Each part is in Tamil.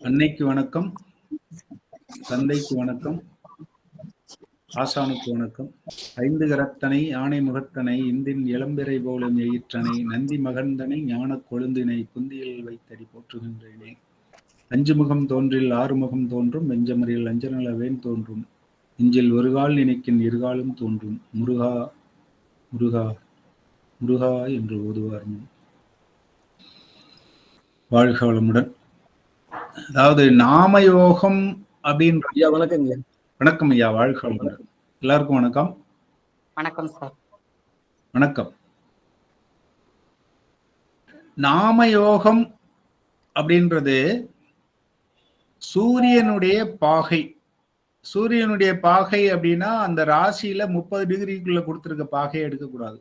அன்னைக்கு வணக்கம், தந்தைக்கு வணக்கம், ஆசானுக்கு வணக்கம். ஐந்து கரத்தனை ஆணை முகத்தனை இந்தின் இளம்பிறை போலும் எயிற்றனை நந்தி மகந்தனை ஞானக் கொழுந்தினை புந்தியில் வைத்தடி போற்றுகின்றேனே. அஞ்சு முகம் தோன்றில் ஆறு முகம் தோன்றும் வெஞ்சமரில் அஞ்சனளவேன் தோன்றும் இஞ்சில் ஒருகால் நினைக்கின் இருகாலும் தோன்றும் முருகா முருகா முருகா என்று ஓதுவார். வாழ்க வளமுடன். அதாவது நாமயோகம் அப்படின்ற ஐயா வணக்கம். வணக்கம் ஐயா, வாழ்க வளமுடன். எல்லாருக்கும் வணக்கம். வணக்கம் சார். வணக்கம். நாமயோகம் அப்படின்றது சூரியனுடைய பாகை. சூரியனுடைய பாகை அப்படின்னா அந்த ராசியில 30 டிகிரிக்குள்ள கொடுத்திருக்க பாகையை எடுக்கக்கூடாது.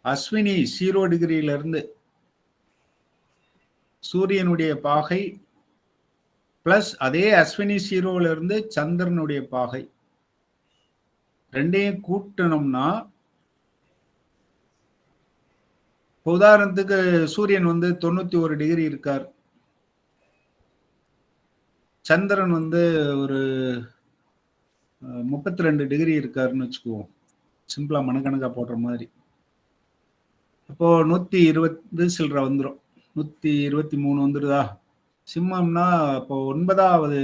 அஸ்வினி 0 டிகிரியில இருந்து சூரியனுடைய பாகை பிளஸ் அதே அஸ்வினி 0ல இருந்து சந்திரனுடைய பாகை ரெண்டையும் கூட்டணும்னா, உதாரணத்துக்கு சூரியன் 91 டிகிரி இருக்கார், சந்திரன் ஒரு 32 டிகிரி இருக்காருன்னு வச்சுக்குவோம், சிம்பிளா மனக்கணக்கா போடுற மாதிரி. அப்போ 120 சில்லற வந்துடும், 123 வந்துடுதா. சிம்மம்னா அப்போ 9வது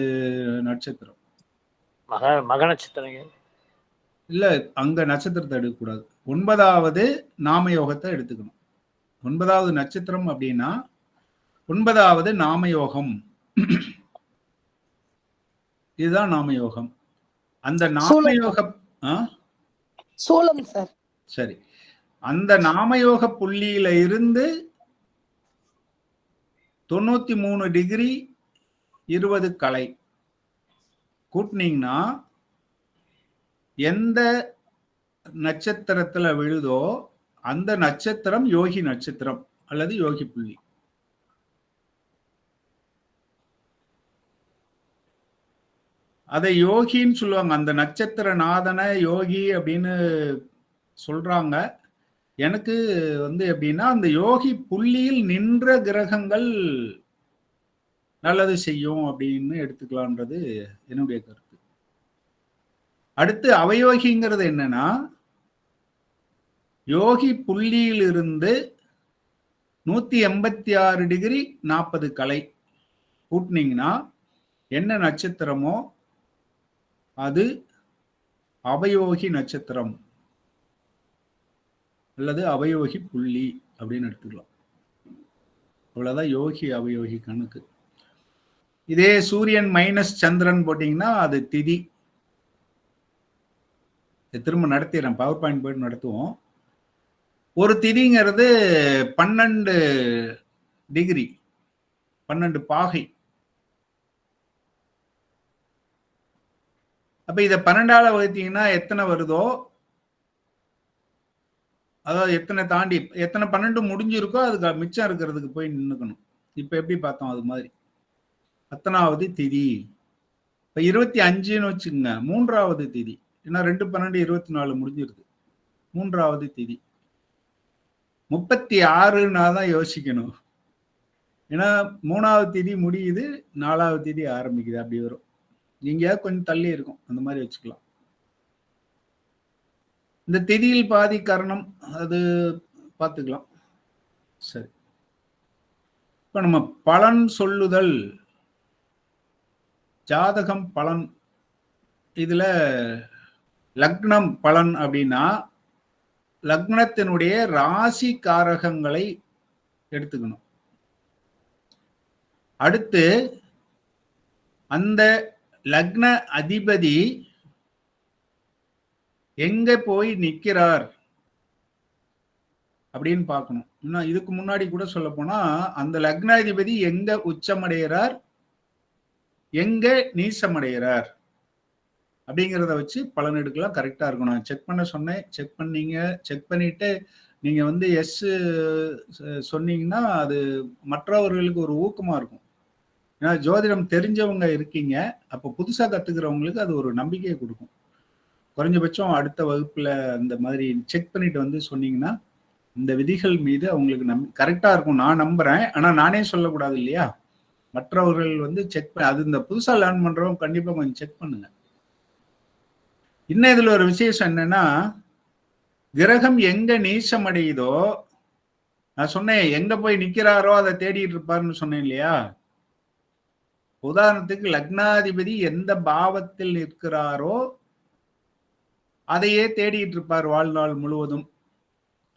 நட்சத்திரம். மக நட்சத்திரம் இல்ல, அங்க நட்சத்திரத்தை எடுக்கக்கூடாது, 9வது நாமயோகத்தை எடுத்துக்கணும். 9வது நட்சத்திரம் அப்படின்னா 9வது நாமயோகம். இதுதான் நாமயோகம். அந்த நாமயோகம் சூலம் சார். சரி, அந்த நாமயோக புள்ளியில இருந்து 93 டிகிரி 20 கலை கூட்டினீங்கன்னா எந்த நட்சத்திரத்துல விழுதோ அந்த நட்சத்திரம் யோகி நட்சத்திரம் அல்லது யோகி புள்ளி. அதை யோகின்னு சொல்லுவாங்க. அந்த நட்சத்திர நாதனை யோகி அப்படின்னு சொல்றாங்க. எனக்கு எப்படின்னா அந்த யோகி புள்ளியில் நின்ற கிரகங்கள் நல்லது செய்யும் அப்படின்னு எடுத்துக்கலான்றது என்னுடைய கருத்து. அடுத்து அவயோகிங்கிறது என்னன்னா, யோகி புள்ளியில் இருந்து 186 டிகிரி 40 கலை கூட்டினீங்கன்னா என்ன நட்சத்திரமோ அது அவயோகி நட்சத்திரம் அல்லது அவயோகி புள்ளி அப்படின்னு எடுத்துக்கலாம். அவ்வளவுதான் யோகி அவயோகி கணக்கு. இதே சூரியன் மைனஸ் சந்திரன் போட்டீங்கன்னா அது திதி. திரும்ப நடத்திடுறேன், பவர் பாயிண்ட் போயிட்டு நடத்துவோம். ஒரு திதிங்கிறது 12 டிகிரி 12 பாகை. அப்ப இதை 12ஆல வகுத்தீங்கன்னா எத்தனை வருதோ, அதாவது எத்தனை தாண்டி எத்தனை 12 முடிஞ்சிருக்கோ அதுக்கு மிச்சம் இருக்கிறதுக்கு போய் நின்னுக்கணும். இப்ப எப்படி பார்த்தோம் அது மாதிரி 10வது திதி. இப்ப 25ன்னு வச்சுக்கோங்க, 3வது திதி. ஏன்னா 2 12 24 முடிஞ்சிருது, 3வது திதி. 36ன்னா தான் யோசிக்கணும், ஏன்னா 3வது திதி முடியுது, 4வது திதி ஆரம்பிக்குது. அப்படி வரும், எங்கேயாவது கொஞ்சம் தள்ளி இருக்கும், அந்த மாதிரி வச்சுக்கலாம். இந்த திதியில் பாதி கரணம், அது பார்த்துக்கலாம். சரி, இப்ப நம்ம பலன் சொல்லுதல், ஜாதகம் பலன், இதுல லக்னம் பலன் அப்படின்னா லக்னத்தினுடைய ராசி காரகங்களை எடுத்துக்கணும். அடுத்து அந்த லக்ன அதிபதி எங்க போய் நிக்கிறார் அப்படின்னு பார்க்கணும். இன்னும் இதுக்கு முன்னாடி கூட சொல்ல போனா அந்த லக்னாதிபதி எங்க உச்சமடைகிறார், எங்க நீசமடைகிறார் அப்படிங்கிறத வச்சு பலன் எடுக்கலாம். கரெக்டா இருக்கணும். செக் பண்ண சொன்னேன், செக் பண்ணீங்க. செக் பண்ணிட்டு நீங்க எஸ் சொன்னீங்கன்னா அது மற்றவர்களுக்கு ஒரு ஊக்கமா இருக்கும். ஏன்னா ஜோதிடம் தெரிஞ்சவங்க இருக்கீங்க, அப்போ புதுசா கத்துக்கிறவங்களுக்கு அது ஒரு நம்பிக்கையை கொடுக்கும். குறைஞ்சபட்சம் அடுத்த வகுப்புல அந்த மாதிரி செக் பண்ணிட்டு சொன்னீங்கன்னா இந்த விதிகள் மீது அவங்களுக்கு கரெக்டா இருக்கும். நான் நம்புறேன், ஆனா நானே சொல்லக்கூடாது இல்லையா. மற்றவர்கள் வந்து செக் அது இந்த புதுசா லேர்ன் பண்றவங்க கண்டிப்பா கொஞ்சம் செக் பண்ணுங்க. இன்னும் இதுல ஒரு விசேஷம் என்னன்னா, கிரகம் எங்க நீசம் அடையுதோ, நான் சொன்னேன் எங்க போய் நிக்கிறாரோ அதை தேடிட்டு இருப்பாருன்னு சொன்னேன் இல்லையா? உதாரணத்துக்கு லக்னாதிபதி எந்த பாவத்தில் நிற்கிறாரோ அதையே தேடிட்டு இருப்பார் வாழ்நாள் முழுவதும்.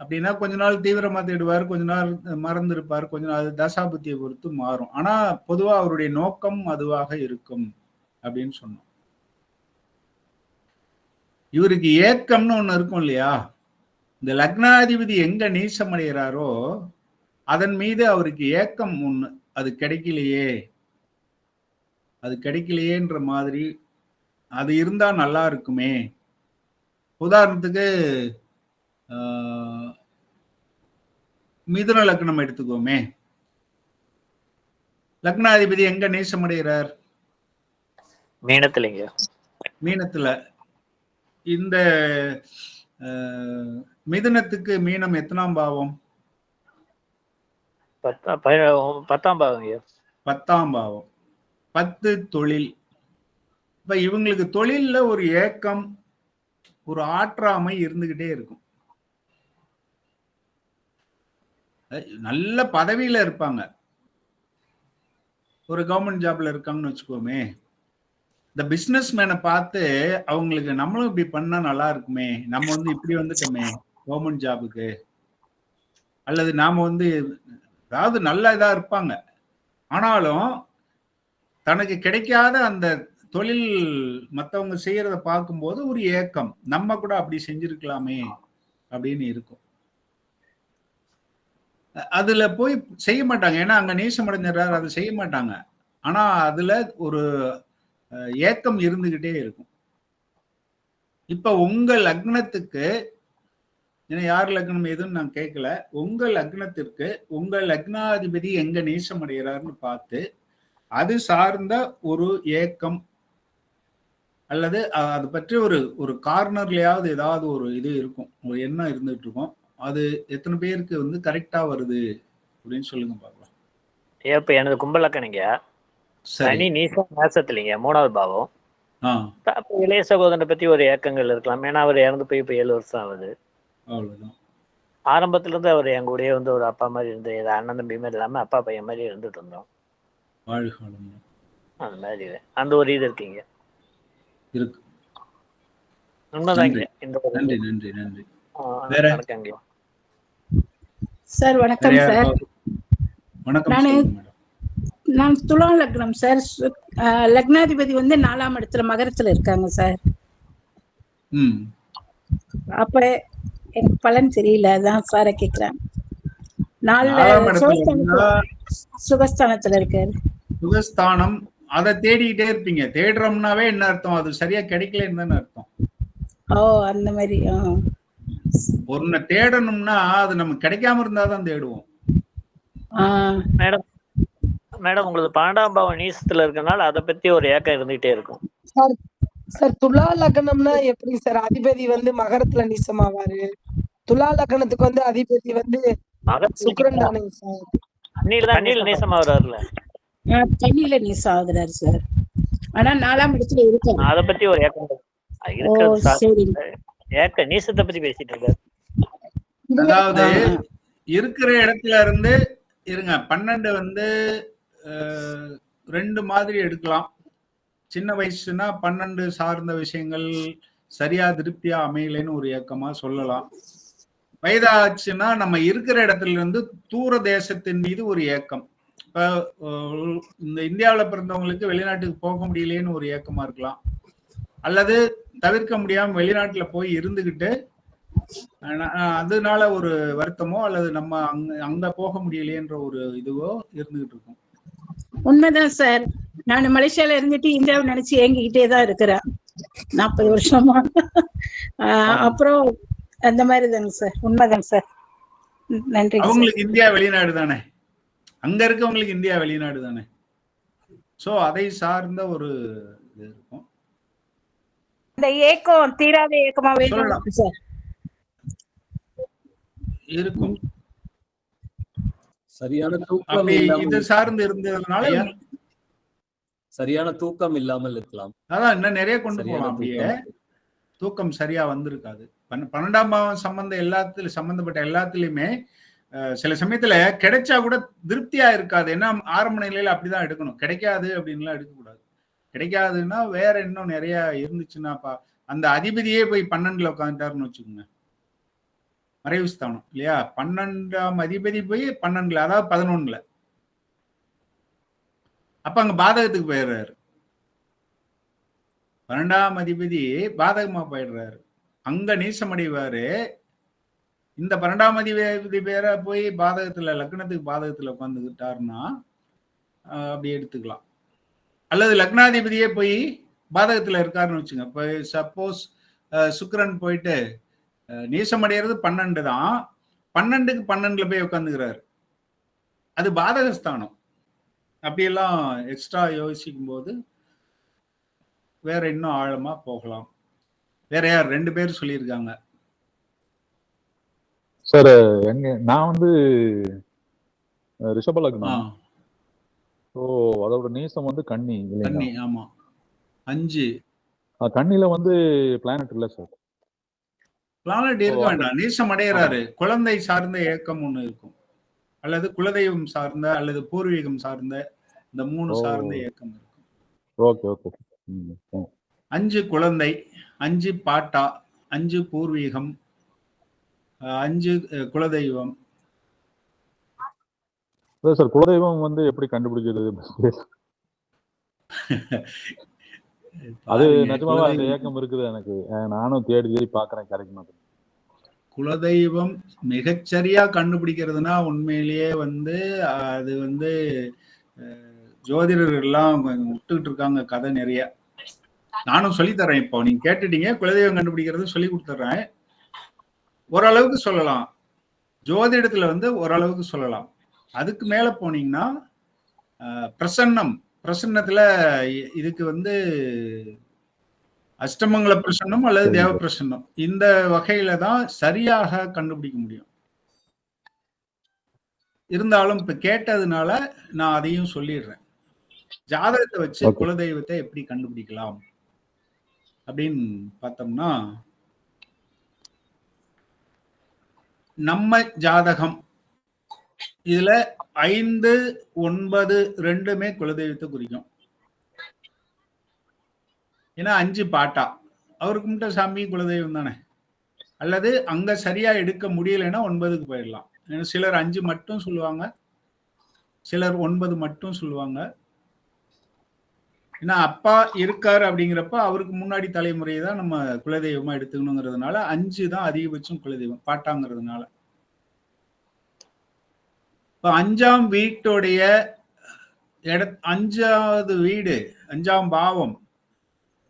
அப்படின்னா கொஞ்ச நாள் தீவிரமா தேடுவார், கொஞ்ச நாள் மறந்து இருப்பார், கொஞ்ச நாள் தசாபுத்தியை பொறுத்து மாறும். ஆனா பொதுவா அவருடைய நோக்கம் அதுவாக இருக்கும் அப்படின்னு சொன்னோம். இவருக்கு ஏக்கம்னு ஒண்ணு இருக்கும் இல்லையா? இந்த லக்னாதிபதி எங்க நீசம் அடைகிறாரோ அதன் மீது அவருக்கு ஏக்கம் ஒண்ணு, அது கிடைக்கலையே, அது கிடைக்கலையேன்ற மாதிரி, அது இருந்தா நல்லா இருக்குமே. உதாரணத்துக்கு மிதுன லக்னம் எடுத்துக்கோமே. லக்னாதிபதி எங்க நேசம் அடைகிறார்? மீனத்திலங்க. மீனத்துல. இந்த மிதுனத்துக்கு மீனம் எத்தனாம் பாவம்? 10ஆம் பாவம். 10ஆம் பாவம். 10 தொழில். இப்ப இவங்களுக்கு தொழில்ல ஒரு ஏக்கம், ஒரு ஆற்றாமை இருந்துகிட்டே இருக்கும். நல்ல பதவியில இருப்பாங்க, ஒரு கவர்மெண்ட் ஜாப்ல இருக்காங்கன்னு வச்சுக்கோமே. இந்த பிசினஸ் மேனை பார்த்து அவங்களுக்கு நம்மளும் இப்படி பண்ணா நல்லா இருக்குமே, நம்ம வந்து இப்படி வந்துட்டோமே கவர்மெண்ட் ஜாபுக்கு, அல்லது நாம வந்து அதாவது நல்ல இதா இருப்பாங்க. ஆனாலும் தனக்கு கிடைக்காத அந்த தொழில் மற்றவங்க செய்யறத பார்க்கும்போது ஒரு ஏக்கம், நம்ம கூட அப்படி செஞ்சிருக்கலாமே அப்படின்னு இருக்கும். அதுல போய் செய்ய மாட்டாங்க, ஏன்னா அங்க நேசம் அடைஞ்சார், அதை செய்ய மாட்டாங்க. ஆனா அதுல ஒரு ஏக்கம் இருந்துகிட்டே இருக்கும். இப்ப உங்க லக்னத்துக்கு, யார் லக்னம் எதுன்னு நான் கேட்கல, உங்க லக்னத்திற்கு உங்க லக்னாதிபதி எங்க நேசம் அடைகிறார்னு பார்த்து அது சார்ந்த ஒரு ஏக்கம் அல்லது அது பற்றி ஒரு கார்னர்லயாவது ஏதாவது ஒரு இது இருக்கும், ஒரு எண்ணம் இருந்துட்டு இருக்கும். அது எத்தனை பேருக்கு வந்து கரெக்டா வருது அப்படின்னு சொல்லுங்க பார்க்கலாம். இப்ப எனது கும்பலக்கணிங்க சனி நீசம் நேசத்திலிங்க 3வது பாவம். அப்ப இளைய சகோதரனை பத்தி ஒரு ஏக்கங்கள் இருக்கலாம், ஏன்னா அவர் இறந்து போய் இப்ப 7 வருஷம் ஆகுது. அவ்வளவுதான். ஆரம்பத்துல இருந்து அவர் என் கூடயே வந்து ஒரு அப்பா மாதிரி இருந்து, அண்ணன் தம்பி மாதிரி இல்லாம அப்பா பையன் மாதிரி இருந்துட்டு இருந்தோம். அந்த மாதிரி அந்த ஒரு இது இருக்கீங்க இருக்கு. உண்மைதாங்க. நன்றி நன்றி நன்றி. வணக்கங்க சார். வணக்கம் சார். வணக்கம். நான் துலாம் லக்னம் சார். லக்னாதிபதி வந்து 4ஆம் இடத்துல மகரத்துல இருக்காங்க சார். அப்ப எனக்கு பலன் தெரியல, அதான் சார கேக்குறேன். 4 சுகஸ்தானத்துல இருக்காரு. சுகஸ்தானம், அதை தேடிக்கிட்டே இருப்பீங்க. தேடுறோம்னாவே என்ன அர்த்தம்? அது சரியா கிடைக்கலன்னு தானே அர்த்தம். ஓ, அந்த மாதிரி. ஒன்னு தேடணும்னா அது நம்ம கிடைக்காம இருந்தாதான் தேடுவோம். மேடம் மேடம் உங்களுக்கு 12ஆம் பாவம் நீசத்துல இருக்கனால அதை பத்தி ஒரு ஏக்கம் இருந்துகிட்டே இருக்கும். சார் துலா லக்னம்னா எப்படி சார்? அதிபதி வந்து மகரத்துல நீசமாவாரு, துலா லக்னத்துக்கு வந்து அதிபதி வந்து சுக்கிரன் தானே சார்? தண்ணியில நீசமாவறாருல. தண்ணியில நீசம் ஆகுறாரு சார். ஆனா 4ஆம் இடத்துல இருக்காரு. அதை பத்தி ஒரு ஏக்கம் ஏக்க நீசத்தை பத்தி பேசிட்டு இருக்காரு. அதாவது இருக்கிற இடத்துல இருந்து இருங்க. 12 வந்து 2 மாதிரி எடுக்கலாம். சின்ன வயசுனா 12 சார்ந்த விஷயங்கள் சரியா திருப்தியா அமையலைன்னு ஒரு ஏக்கமா சொல்லலாம். வயதாச்சுன்னா நம்ம இருக்கிற இடத்துல இருந்து தூர தேசத்தின் மீது ஒரு ஏக்கம். இப்ப இந்த இந்தியாவில் பிறந்தவங்களுக்கு வெளிநாட்டுக்கு போக முடியலேன்னு ஒரு ஏக்கமா இருக்கலாம், அல்லது தவிர்க்க முடியாம வெளிநாட்டுல போய் இருந்துகிட்டு அதனால ஒரு வருத்தமோ அல்லது நம்ம அங்க போக முடியலையன்ற ஒரு இதுவோ இருந்துகிட்டு இருக்கும். உண்மைதான் சார். நான் மலேசியால இருந்துட்டு இந்தியாவை நினைச்சு ஏங்கிக்கிட்டே தான் இருக்கிறேன் 40 வருஷமா. அப்புறம் அந்த மாதிரி தாங்க சார். உண்மைதாங்க சார். நன்றி. அவங்களுக்கு இந்தியா வெளிநாடு தானே, அங்க இருக்கவங்களுக்கு இந்தியா வெளிநாடு தானே. சோ அதை சார்ந்த ஒரு இது இருக்கும். இந்த ஏக்கம் தீராத ஏக்கமாவே சார் இருக்கும். சரியான அப்படி இது சார்ந்து இருந்ததுனால சரியான தூக்கம் இல்லாமல் இருக்கலாம். அதான் இன்னும் நிறைய கொண்டு சரியான போகலாம். அப்படியே தூக்கம். தூக்கம் சரியா வந்திருக்காது. 12ஆம் பாவம் சம்பந்தப்பட்ட எல்லாத்துலயுமே சில சமயத்துல கிடைச்சா கூட திருப்தியா இருக்காது. ஏன்னா ஆரம்ப நிலையில அப்படிதான் எடுக்கணும். கிடைக்காது அப்படின்லாம் எடுக்கக்கூடாது. கிடைக்காதுன்னா வேற இன்னும் நிறைய இருந்துச்சுன்னாப்பா, அந்த அதிபதியே போய் 12ல உட்காந்துட்டாருன்னு வச்சுக்கோங்க, மறைவு ஸ்தானம் இல்லையா? 12ஆம் அதிபதி போய் 12ல, அதாவது 11ல, அப்ப அங்க பாதகத்துக்கு போயிடுறாரு. 12ஆம் அதிபதி பாதகமா போயிடுறாரு, அங்க நீசமடைவாரு. இந்த 12ஆம் அதிபதி பேர போய் பாதகத்துல, லக்னத்துக்கு பாதகத்துல உட்காந்துக்கிட்டாருன்னா அப்படி எடுத்துக்கலாம். அல்லது லக்னாதிபதியே போய் பாதகத்துல இருக்காருன்னு வச்சுங்க. இப்ப சப்போஸ் சுக்கிரன் போயிட்டு நீசமடைகிறது 12 தான், 12க்கு 12ல போய் உட்காந்துக்கிறாரு, அது பாதகஸ்தானம். அப்படியெல்லாம் எக்ஸ்ட்ரா யோசிக்கும் போது வேற இன்னும் ஆழமா போகலாம். வேற யார் 2 பேர் சொல்லியிருக்காங்க சார்? நான் வந்து ரிஷப லக்னம். ஓ, அதோட நீசம் வந்து கன்னி. கன்னி. ஆமா, 5. கன்னில வந்து பிளானட் இல்ல சார். பிளானட் இருக்க வேண்டாம், நீசம் அடைகிறாரு. குழந்தை சார்ந்த ஏக்கம் ஒண்ணு இருக்கும், அல்லது குலதெய்வம் சார்ந்த அல்லது பூர்வீகம் சார்ந்த, இந்த 3 சார்ந்த ஏக்கம் இருக்கும். Okay okay. 5 குழந்தை, 5 பாட்டா, 5 பூர்வீகம், 5 குலதெய்வம். சார் குலதெய்வம் வந்து எப்படி கண்டுபிடிக்கிறது? அது நிஜமாவா அந்த ஏக்கம் இருக்குது எனக்கு. நானும் தேடி தேடி பாக்குறேன், கிடைக்க மாட்டேன். குலதெய்வம் மிகச்சரியா கண்டுபிடிக்கிறதுனா உண்மையிலேயே வந்து அது வந்து ஜோதிடர்கள் எல்லாம் விட்டுக்கிட்டு இருக்காங்க கதை நிறைய. நானும் சொல்லித்தரேன். இப்போ நீங்க கேட்டுட்டீங்க, குலதெய்வம் கண்டுபிடிக்கிறது சொல்லி கொடுத்துட்றேன். ஓரளவுக்கு சொல்லலாம், ஜோதிடத்துல வந்து ஓரளவுக்கு சொல்லலாம். அதுக்கு மேல போனீங்கன்னா பிரசன்னத்துல இதுக்கு வந்து அஷ்டமங்கல பிரசன்னம் அல்லது தேவ பிரசன்னம், இந்த வகையில தான் சரியாக கண்டுபிடிக்க முடியும். இருந்தாலும் இப்ப கேட்டதுனால நான் அதையும் சொல்லிடுறேன். ஜாதகத்தை வச்சு குலதெய்வத்தை எப்படி கண்டுபிடிக்கலாம் அப்படின்னு பார்த்தோம்னா, நம்ம ஜாதகம் இதுல 5, 9, 2மே குலதெய்வத்தை குறிக்கும். ஏன்னா 5 பாட்டா, அவருக்கு மட்டும் சாமி குலதெய்வம் தானே. அல்லது அங்க சரியா எடுக்க முடியலைன்னா 9க்கு போயிடலாம். சிலர் 5 மட்டும் சொல்லுவாங்க, சிலர் 9 மட்டும் சொல்லுவாங்க. ஏன்னா அப்பா இருக்காரு அப்படிங்கிறப்ப அவருக்கு முன்னாடி தலைமுறையை தான் நம்ம குலதெய்வமா எடுத்துக்கணுங்கிறதுனால 5 தான் அதிகபட்சம் குலதெய்வம் பாட்டாங்கிறதுனால. இப்ப 5ஆம் வீட்டுடைய 5வது வீடு, 5ஆம் பாவம்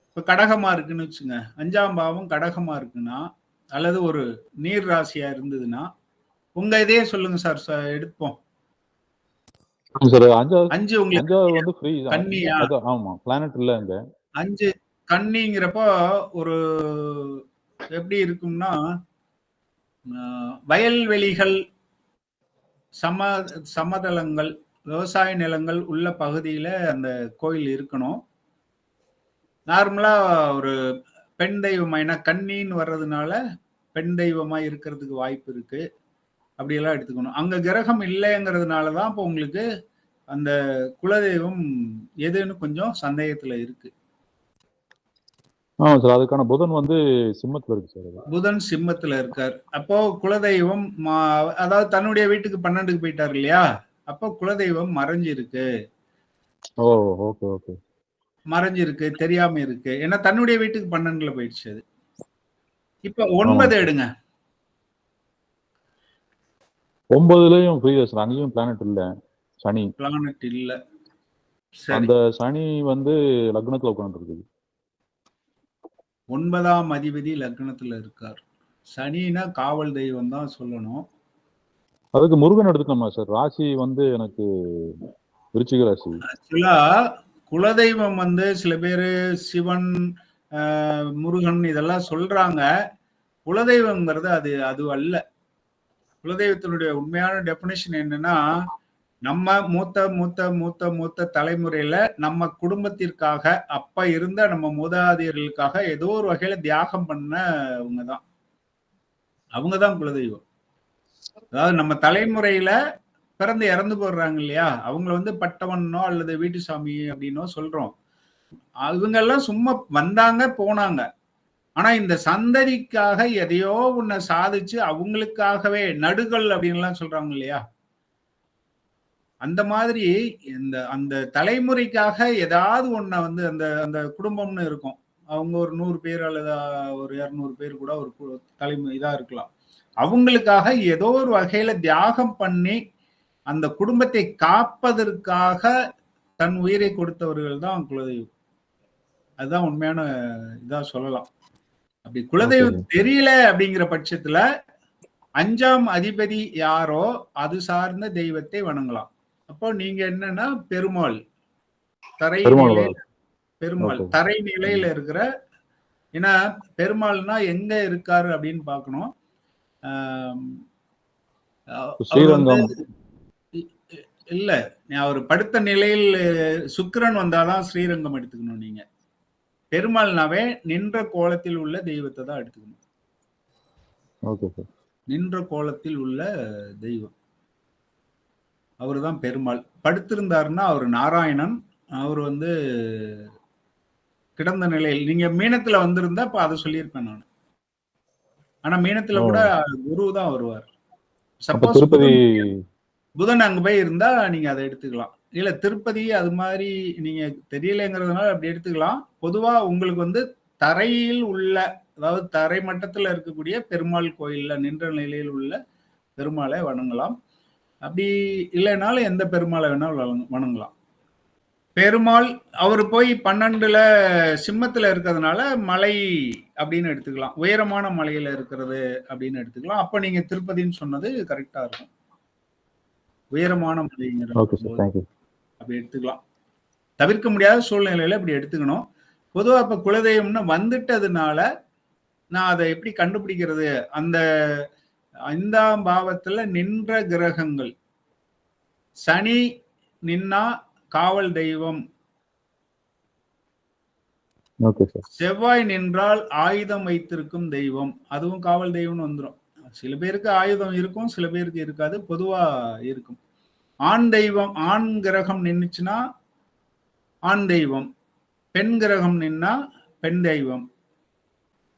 இப்ப கடகமா இருக்குன்னு வச்சுங்க. 5ஆம் பாவம் கடகமா இருக்குன்னா, அல்லது ஒரு நீர் ராசியா இருந்ததுன்னா, உங்க இதையே சொல்லுங்க சார், எடுப்போம். 5 உங்களுக்கு வந்து ஃப்ரீ தான். கன்னியா? ஆமா, பிளானட் இல்ல அங்க. 5 கன்னிங்கிறப்போ ஒரு எப்படி இருக்கும்னா, வயல்வெளிகள், சமதளங்கள், விவசாய நிலங்கள் உள்ள பகுதியில அந்த கோயில் இருக்கணும். நார்மலா ஒரு பெண் தெய்வமா, ஏன்னா கன்னின்னு வர்றதுனால பெண் தெய்வமா இருக்கிறதுக்கு வாய்ப்பு இருக்கு. அப்படியெல்லாம் எடுத்துக்கணும். அங்க கிரகம் இல்லைங்கிறதுனாலதான் இப்போ உங்களுக்கு அந்த குலதெய்வம் எதுன்னு கொஞ்சம் சந்தேகத்துல இருக்கு. ஆமா சார், அதுக்கான புதன் வந்து சிம்மத்துல இருக்கு சார். புதன் சிம்மத்துல இருக்கார். அப்போ குலதெய்வம் அதாவது தன்னுடைய வீட்டுக்கு 12க்கு போயிட்டாரு இல்லையா, அப்போ குலதெய்வம் மறைஞ்சிருக்கு. ஓ, ஓகே ஓகே. மறைஞ்சிருக்கு, தெரியாம இருக்கு. ஏன்னா தன்னுடைய வீட்டுக்கு 12ல போயிடுச்சு அது. இப்ப 9 எடுங்க. 9லயும் ஃப்ரீ சார், அங்கேயும் பிளானட் இல்ல, சனி. பிளானட் இல்ல. அந்த சனி வந்து லக்னத்துல உட்கார்ந்துருக்கு. 9ஆம் அதிபதி லக்னத்துல இருக்கார். சனினா காவல் தெய்வம் தான் சொல்லணும். அதுக்கு முருகன் எடுத்துக்கலாமா சார்? ராசி வந்து எனக்கு விருச்சிக ராசி. ஆக்சுவலா குலதெய்வம் வந்து சில பேரு சிவன், முருகன் இதெல்லாம் சொல்றாங்க. குலதெய்வம்ங்கிறது அது அல்ல. குலதெய்வத்தினுடைய உண்மையான டெபினிஷன் என்னன்னா, நம்ம மூத்த மூத்த மூத்த மூத்த தலைமுறையில நம்ம குடும்பத்திற்காக அப்ப இருந்த நம்ம மூதாதையர்களுக்காக ஏதோ ஒரு வகையில தியாகம் பண்ணவங்கதான். அவங்கதான் குலதெய்வம். அதாவது நம்ம தலைமுறையில பிறந்து இறந்து போடுறாங்க இல்லையா, அவங்கள வந்து பட்டவனோ அல்லது வீட்டு சாமி அப்படின்னோ சொல்றோம். அவங்க எல்லாம் சும்மா வந்தாங்க போனாங்க. ஆனா இந்த சந்ததிக்காக எதையோ ஒன்ன சாதிச்சு அவங்களுக்காகவே நடுகள் அப்படின்லாம் சொல்றாங்க இல்லையா, அந்த மாதிரி அந்த தலைமுறைக்காக ஏதாவது ஒன்ன வந்து அந்த அந்த குடும்பம்னு இருக்கும். அவங்க ஒரு 100 பேர் அல்லது ஒரு 200 பேர் கூட ஒரு தலைமுறை இதா இருக்கலாம். அவங்களுக்காக ஏதோ ஒரு வகையில தியாகம் பண்ணி அந்த குடும்பத்தை காப்பதற்காக தன் உயிரை கொடுத்தவர்கள் தான் குலதெய்வம். அதுதான் உண்மையான இதா சொல்லலாம். அப்படி குலதெய்வம் தெரியல அப்படிங்கிற பட்சத்துல 5ஆம் அதிபதி யாரோ அது சார்ந்த தெய்வத்தை வணங்கலாம். அப்போ நீங்க என்னன்னா பெருமாள் தரை நிலையில இருக்கிற, ஏன்னா பெருமாள்னா எங்க இருக்காரு அப்படின்னு பார்க்கணும். இல்ல, அவர் படுத்த நிலையில் சுக்கிரன் வந்தாதான் ஸ்ரீரங்கம் எடுத்துக்கணும். நீங்க பெருமாள்னாவே நின்ற கோலத்தில் உள்ள தெய்வத்தை தான் எடுத்துக்கணும். நின்ற கோலத்தில் உள்ள தெய்வம் அவருதான் பெருமாள். படுத்திருந்தாருன்னா அவர் நாராயணன். அவர் வந்து கிடந்த நிலையில், நீங்க மீனத்துல வந்திருந்தா இப்ப அதை சொல்லியிருப்பேன் நான். ஆனா மீனத்துல கூட குரு தான் வருவார். சப்போஸ் புதன் அங்க போய் இருந்தா நீங்க அதை எடுத்துக்கலாம். இல்ல திருப்பதி அது மாதிரி நீங்க தெரியலங்கிறதுனால அப்படி எடுத்துக்கலாம். பொதுவா உங்களுக்கு வந்து தரையில் உள்ள, அதாவது தரை மட்டத்துல இருக்கக்கூடிய பெருமாள் கோயில்ல நின்ற நிலையில் உள்ள பெருமாளை வணங்கலாம். அப்படி இல்லைனாலும் எந்த பெருமாளை வேணாலும் வணங்கலாம். பெருமாள் அவர் போய் 12ல சிம்மத்துல இருக்கிறதுனால மலை அப்படின்னு எடுத்துக்கலாம். உயரமான மலையில இருக்கிறது அப்படின்னு எடுத்துக்கலாம். அப்ப நீங்க திருப்பதின்னு சொன்னது கரெக்டா இருக்கும். உயரமான மலைங்கிற அப்படி எடுத்துக்கலாம். தவிர்க்க முடியாத சூழ்நிலையில இப்படி எடுத்துக்கணும். பொதுவா இப்ப குலதெய்வம்னு வந்துட்டதுனால நான் அதை எப்படி கண்டுபிடிக்கிறது? அந்த 5ஆம் பாவத்துல நின்ற கிரகங்கள், சனி நின்னா காவல் தெய்வம், செவ்வாய் நின்றால் ஆயுதம் வைத்திருக்கும் தெய்வம், அதுவும் காவல் தெய்வம்னு வந்துடும். சில பேருக்கு ஆயுதம் இருக்கும், சில பேருக்கு இருக்காது, பொதுவா இருக்கும். ஆண் தெய்வம், ஆண் கிரகம் நின்னுச்சுன்னா ஆண் தெய்வம், பெண் கிரகம் நின்னா பெண் தெய்வம்.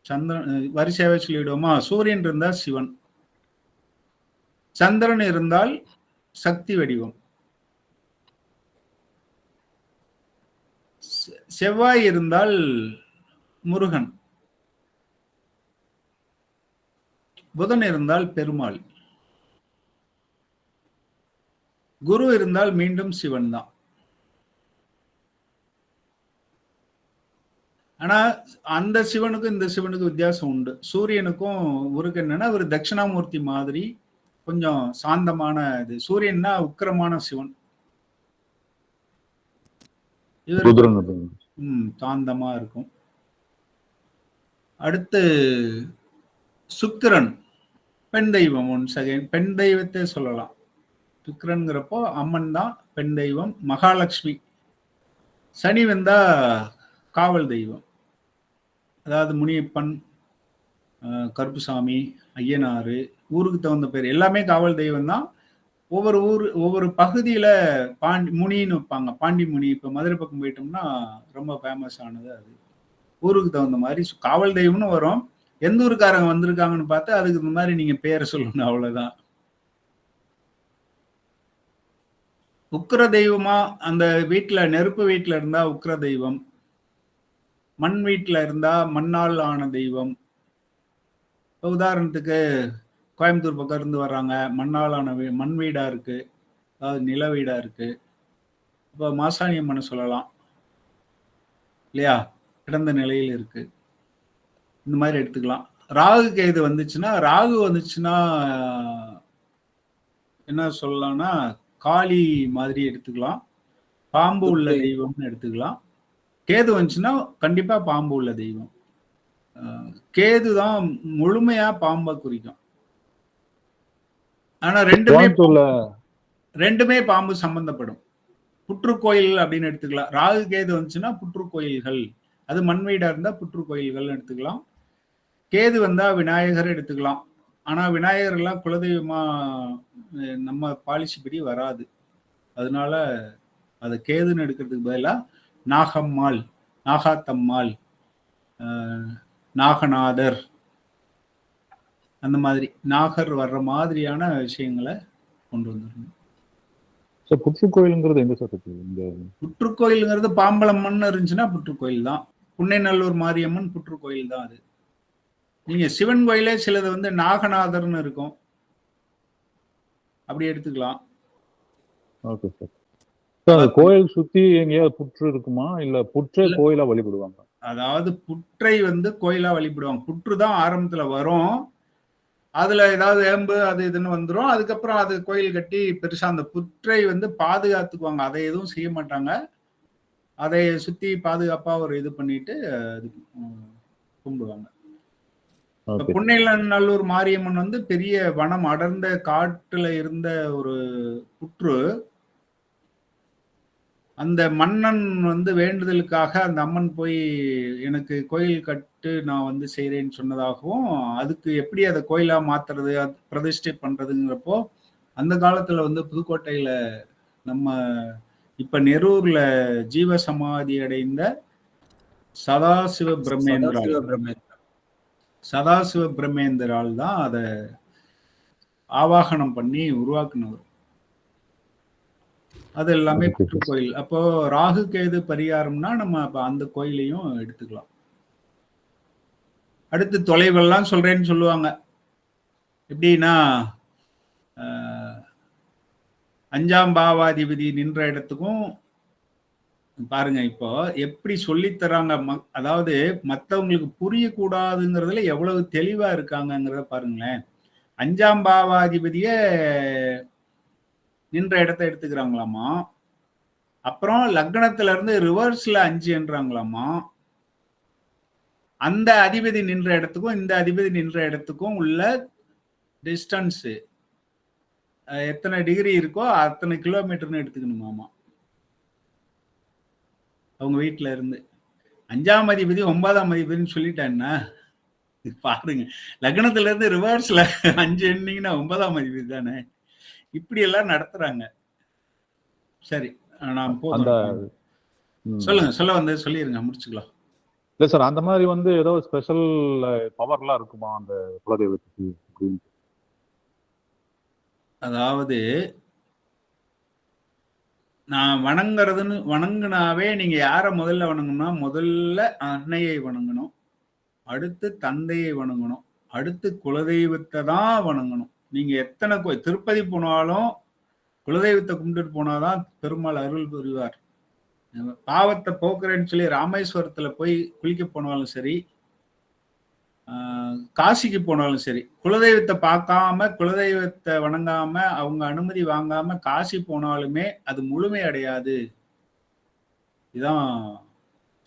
சந்திரன் வரிசையாவே சொல்லிவிடுவோமா? சூரியன் இருந்தால் சிவன், சந்திரன் இருந்தால் சக்தி வடிவம், செவ்வாய் இருந்தால் முருகன், புதன் இருந்தால் பெருமாள், குரு இருந்தால் மீண்டும் சிவன் தான். ஆனா அந்த சிவனுக்கும் இந்த சிவனுக்கும் வித்தியாசம் உண்டு. சூரியனுக்கும் இவருக்கு என்னன்னா ஒரு தட்சிணாமூர்த்தி மாதிரி கொஞ்சம் சாந்தமான இது. சூரியன்னா உக்கிரமான சிவன், இவருக்கு சாந்தமா இருக்கும். அடுத்து சுக்கிரன் பெண் தெய்வம். பெண் தெய்வத்தை சொல்லலாம். சுக்கிரன்கிறப்போ அம்மன் தான் பெண் தெய்வம், மகாலட்சுமி. சனி வந்தா காவல் தெய்வம், அதாவது முனியப்பன், கருப்புசாமி, ஐயனாறு, ஊருக்கு தகுந்த பேர் எல்லாமே காவல் தெய்வம் தான். ஒவ்வொரு பகுதியில முனின்னு வைப்பாங்க. பாண்டி முனி. இப்ப மதுரை பக்கம் போயிட்டோம்னா ரொம்ப ஃபேமஸ் ஆனது அது. ஊருக்கு தகுந்த மாதிரி காவல் தெய்வம்னு வரும். எந்த ஊருக்காரங்க வந்திருக்காங்கன்னு பார்த்து அதுக்கு இந்த மாதிரி நீங்க பேரை சொல்லணும், அவ்வளவுதான். உக்கிர தெய்வமா அந்த வீட்டுல, நெருப்பு வீட்டுல இருந்தா உக்கிர தெய்வம், மண் வீட்டுல இருந்தா மண்ணால் ஆன தெய்வம். உதாரணத்துக்கு கோயம்புத்தூர் பக்கம் இருந்து வர்றாங்க, மண்ணால் ஆன மண் வீடா இருக்கு, அதாவது நில வீடா இருக்கு. இப்போ மாசாணி அம்மனை சொல்லலாம் இல்லையா, கிடந்த நிலையில் இருக்கு. இந்த மாதிரி எடுத்துக்கலாம். ராகு கேது வந்துச்சுன்னா என்ன சொல்லலாம்னா காளி மாதிரி எடுத்துக்கலாம், பாம்பு உள்ள தெய்வம்னு எடுத்துக்கலாம். கேது வந்துச்சுன்னா கண்டிப்பா பாம்பு உள்ள தெய்வம். கேது தான் முழுமையா பாம்பை குறிக்கும். ஆனா ரெண்டுமே ரெண்டுமே பாம்பு சம்பந்தப்படும். புற்றுக்கோயில் அப்படின்னு எடுத்துக்கலாம். ராகு கேது வந்துச்சுன்னா புற்றுக்கோயில்கள், அது மண் வீடா இருந்தா புற்றுக்கோயில்கள் எடுத்துக்கலாம். கேது வந்தா விநாயகர் எடுத்துக்கலாம். ஆனா விநாயகர் எல்லாம் குலதெய்வமா நம்ம பாலிசி படி வராது. அதனால அது கேதுன்னு எடுக்கிறதுக்கு பதிலா நாகம்மாள், நாகாத்தம்மாள், நாகநாதர், அந்த மாதிரி நாகர் வர்ற மாதிரியான விஷயங்களை கொண்டு வந்துடணும். புற்றுக்கோயிலுங்கிறது எங்க சார் இருக்கு? புற்றுக்கோயிலுங்கிறது பாம்பளம்மன் இருந்துச்சுன்னா புற்றுக்கோயில் தான். புன்னைநல்லூர் மாரியம்மன் புற்றுக்கோயில் தான் அது. நீங்க சிவன் கோயிலே சிலது வந்து நாகநாதர்னு இருக்கும், அப்படி எடுத்துக்கலாம். Okay sir. கோயில் சுத்தி எங்கேயாவது புற்று இருக்குமா, இல்ல புற்றை கோயிலா வழிபடுவாங்க? அதாவது புற்றை வந்து கோயிலா வழிபடுவாங்க. புற்று தான் ஆரம்பத்துல வரும், அதுல ஏதாவது ஏம்பு அது இதுன்னு வந்துடும். அதுக்கப்புறம் அது கோயில் கட்டி பெருசா அந்த புற்றை வந்து பாதுகாத்துக்குவாங்க. அதை எதுவும் செய்ய மாட்டாங்க. அதை சுத்தி பாதுகாப்பா ஒரு இது பண்ணிட்டு அது கும்பிடுவாங்க. புன்னைநல்லூர் மாரியம்மன் வந்து பெரிய வனம், அடர்ந்த காட்டுல இருந்த ஒரு புற்று. அந்த மன்னன் வந்து வேண்டுதலுக்காக அந்த அம்மன் போய் எனக்கு கோயில் கட்டு நான் வந்து செய்யறேன்னு சொன்னதாகவும், அதுக்கு எப்படி அதை கோயிலா மாத்துறது, அது பிரதிஷ்டை பண்றதுங்கிறப்போ அந்த காலத்துல வந்து புதுக்கோட்டையில நம்ம இப்ப நெரூர்ல ஜீவ சமாதி அடைந்த சதாசிவ பிரம்மேந்திரால் தான் அதை ஆவாகனம் பண்ணி உருவாக்குனவர். அது எல்லாமே புற்றுக்கோயில். அப்போ ராகு கேது பரிகாரம்னா நம்ம அப்ப அந்த கோயிலையும் எடுத்துக்கலாம். அடுத்து தொலைவெல்லாம் சொல்றேன்னு சொல்லுவாங்க. எப்படின்னா 5ஆம் பாவாதிபதி நின்ற இடத்துக்கும் பாருங்க இப்போ எப்படி சொல்லித்தராங்க. அதாவது மற்றவங்களுக்கு புரியக்கூடாதுங்கிறதுல எவ்வளவு தெளிவா இருக்காங்கிறத பாருங்களேன். 5ஆம் பாவாதிபதிய நின்ற இடத்தை எடுத்துக்கிறாங்களாமா. அப்புறம் லக்னத்துல இருந்து ரிவர்ஸ்ல 5 என்றாங்களாமா. அந்த அதிபதி நின்ற இடத்துக்கும் இந்த அதிபதி நின்ற இடத்துக்கும் உள்ள டிஸ்டன்ஸ் எத்தனை டிகிரி இருக்கோ அத்தனை கிலோமீட்டர்னு எடுத்துக்கணுமாமா. அவங்க வீட்டுல இருந்து 5ஆம் அதிபதி 9ஆம் அதிபதினு சொல்லிட்டான்னா பாருங்க, லக்னத்துல இருந்து ரிவர்ஸ்ல 5 எண்ணீங்கன்னா 9ஆம் அதிபதி தானே. இப்படி எல்லாம் நடத்துறாங்க. சரி, நான் சொல்லுங்க, சொல்ல வந்து சொல்லிருங்க, முடிச்சுக்கலாம். இல்ல சார், அந்த மாதிரி வந்து ஏதோ ஸ்பெஷல் பவர்லாம் இருக்குமா அந்த குலதெய்வத்துக்கு? அதாவது நான் வணங்குனாவே நீங்க யார முதல்ல வணங்கணும்னா, முதல்ல அன்னையை வணங்கணும், அடுத்து தந்தையை வணங்கணும், அடுத்து குலதெய்வத்தை தான் வணங்கணும். நீங்க எத்தனை திருப்பதி போனாலும் குலதெய்வத்தை கும்பிட்டு போனாதான் பெருமாள் அருள் புரிவார். பாவத்தை போக்குறேன்னு சொல்லி ராமேஸ்வரத்துல போய் குளிக்க போனாலும் சரி, காசிக்கு போனாலும் சரி, குலதெய்வத்தை பார்க்காம குலதெய்வத்தை வணங்காம அவங்க அனுமதி வாங்காம காசி போனாலுமே அது முழுமை அடையாது. இதுதான்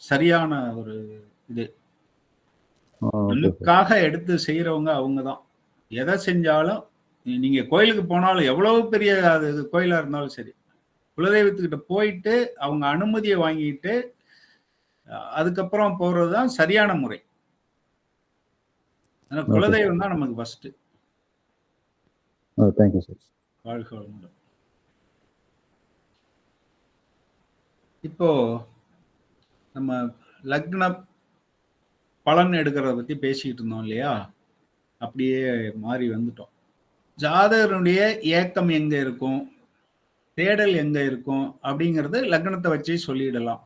சரியான ஒரு இது. அதுக்காக எடுத்து செய்யறவங்க அவங்கதான். எதை செஞ்சாலும் நீங்க கோயிலுக்கு போனாலும் எவ்வளவு பெரிய அது கோயிலா இருந்தாலும் சரி, குலதெய்வத்துக்கிட்ட போயிட்டு அவங்க அனுமதியை வாங்கிட்டு அதுக்கப்புறம் போறதுதான் சரியான முறை. குலதெய்வம் தான் நமக்கு ஃபர்ஸ்ட். Thank you sir. வாழ்க வளமுடன். இப்போ நம்ம லக்ன பலன் எடுக்கிறத பத்தி பேசிக்கிட்டு இருந்தோம் இல்லையா, அப்படியே மாறி வந்துட்டோம். ஜாதகருடைய ஏக்கம் எங்க இருக்கும், தேடல் எங்க இருக்கும் அப்படிங்கிறது லக்னத்தை வச்சே சொல்லிடலாம்.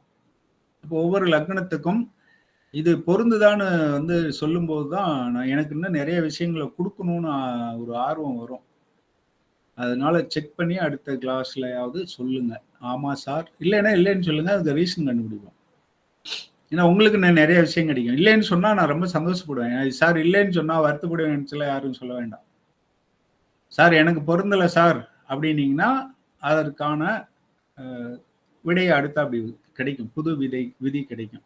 இப்போ ஒவ்வொரு லக்னத்துக்கும் இது பொருந்துதான்னு வந்து சொல்லும் போதுதான் நான் எனக்கு இன்னும் நிறைய விஷயங்களை கொடுக்கணும்னு ஒரு ஆர்வம் வரும். அதனால செக் பண்ணி அடுத்த கிளாஸ்லயாவது சொல்லுங்க. ஆமா சார், இல்லைன்னா இல்லைன்னு சொல்லுங்க, அதுக்கு ரீசன் கண்டுபிடிப்போம். ஏன்னா உங்களுக்கு நிறைய விஷயம் கிடைக்கும். இல்லைன்னு சொன்னா நான் ரொம்ப சந்தோஷப்படுவேன். சார் இல்லைன்னு சொன்னா வருத்தப்படுவேன் யாரும் சொல்ல வேண்டாம். சார் எனக்கு பொருந்தலை சார் அப்படின்னீங்கன்னா அதற்கான விடையை அடுத்த அப்படி கிடைக்கும், புது விதி கிடைக்கும்.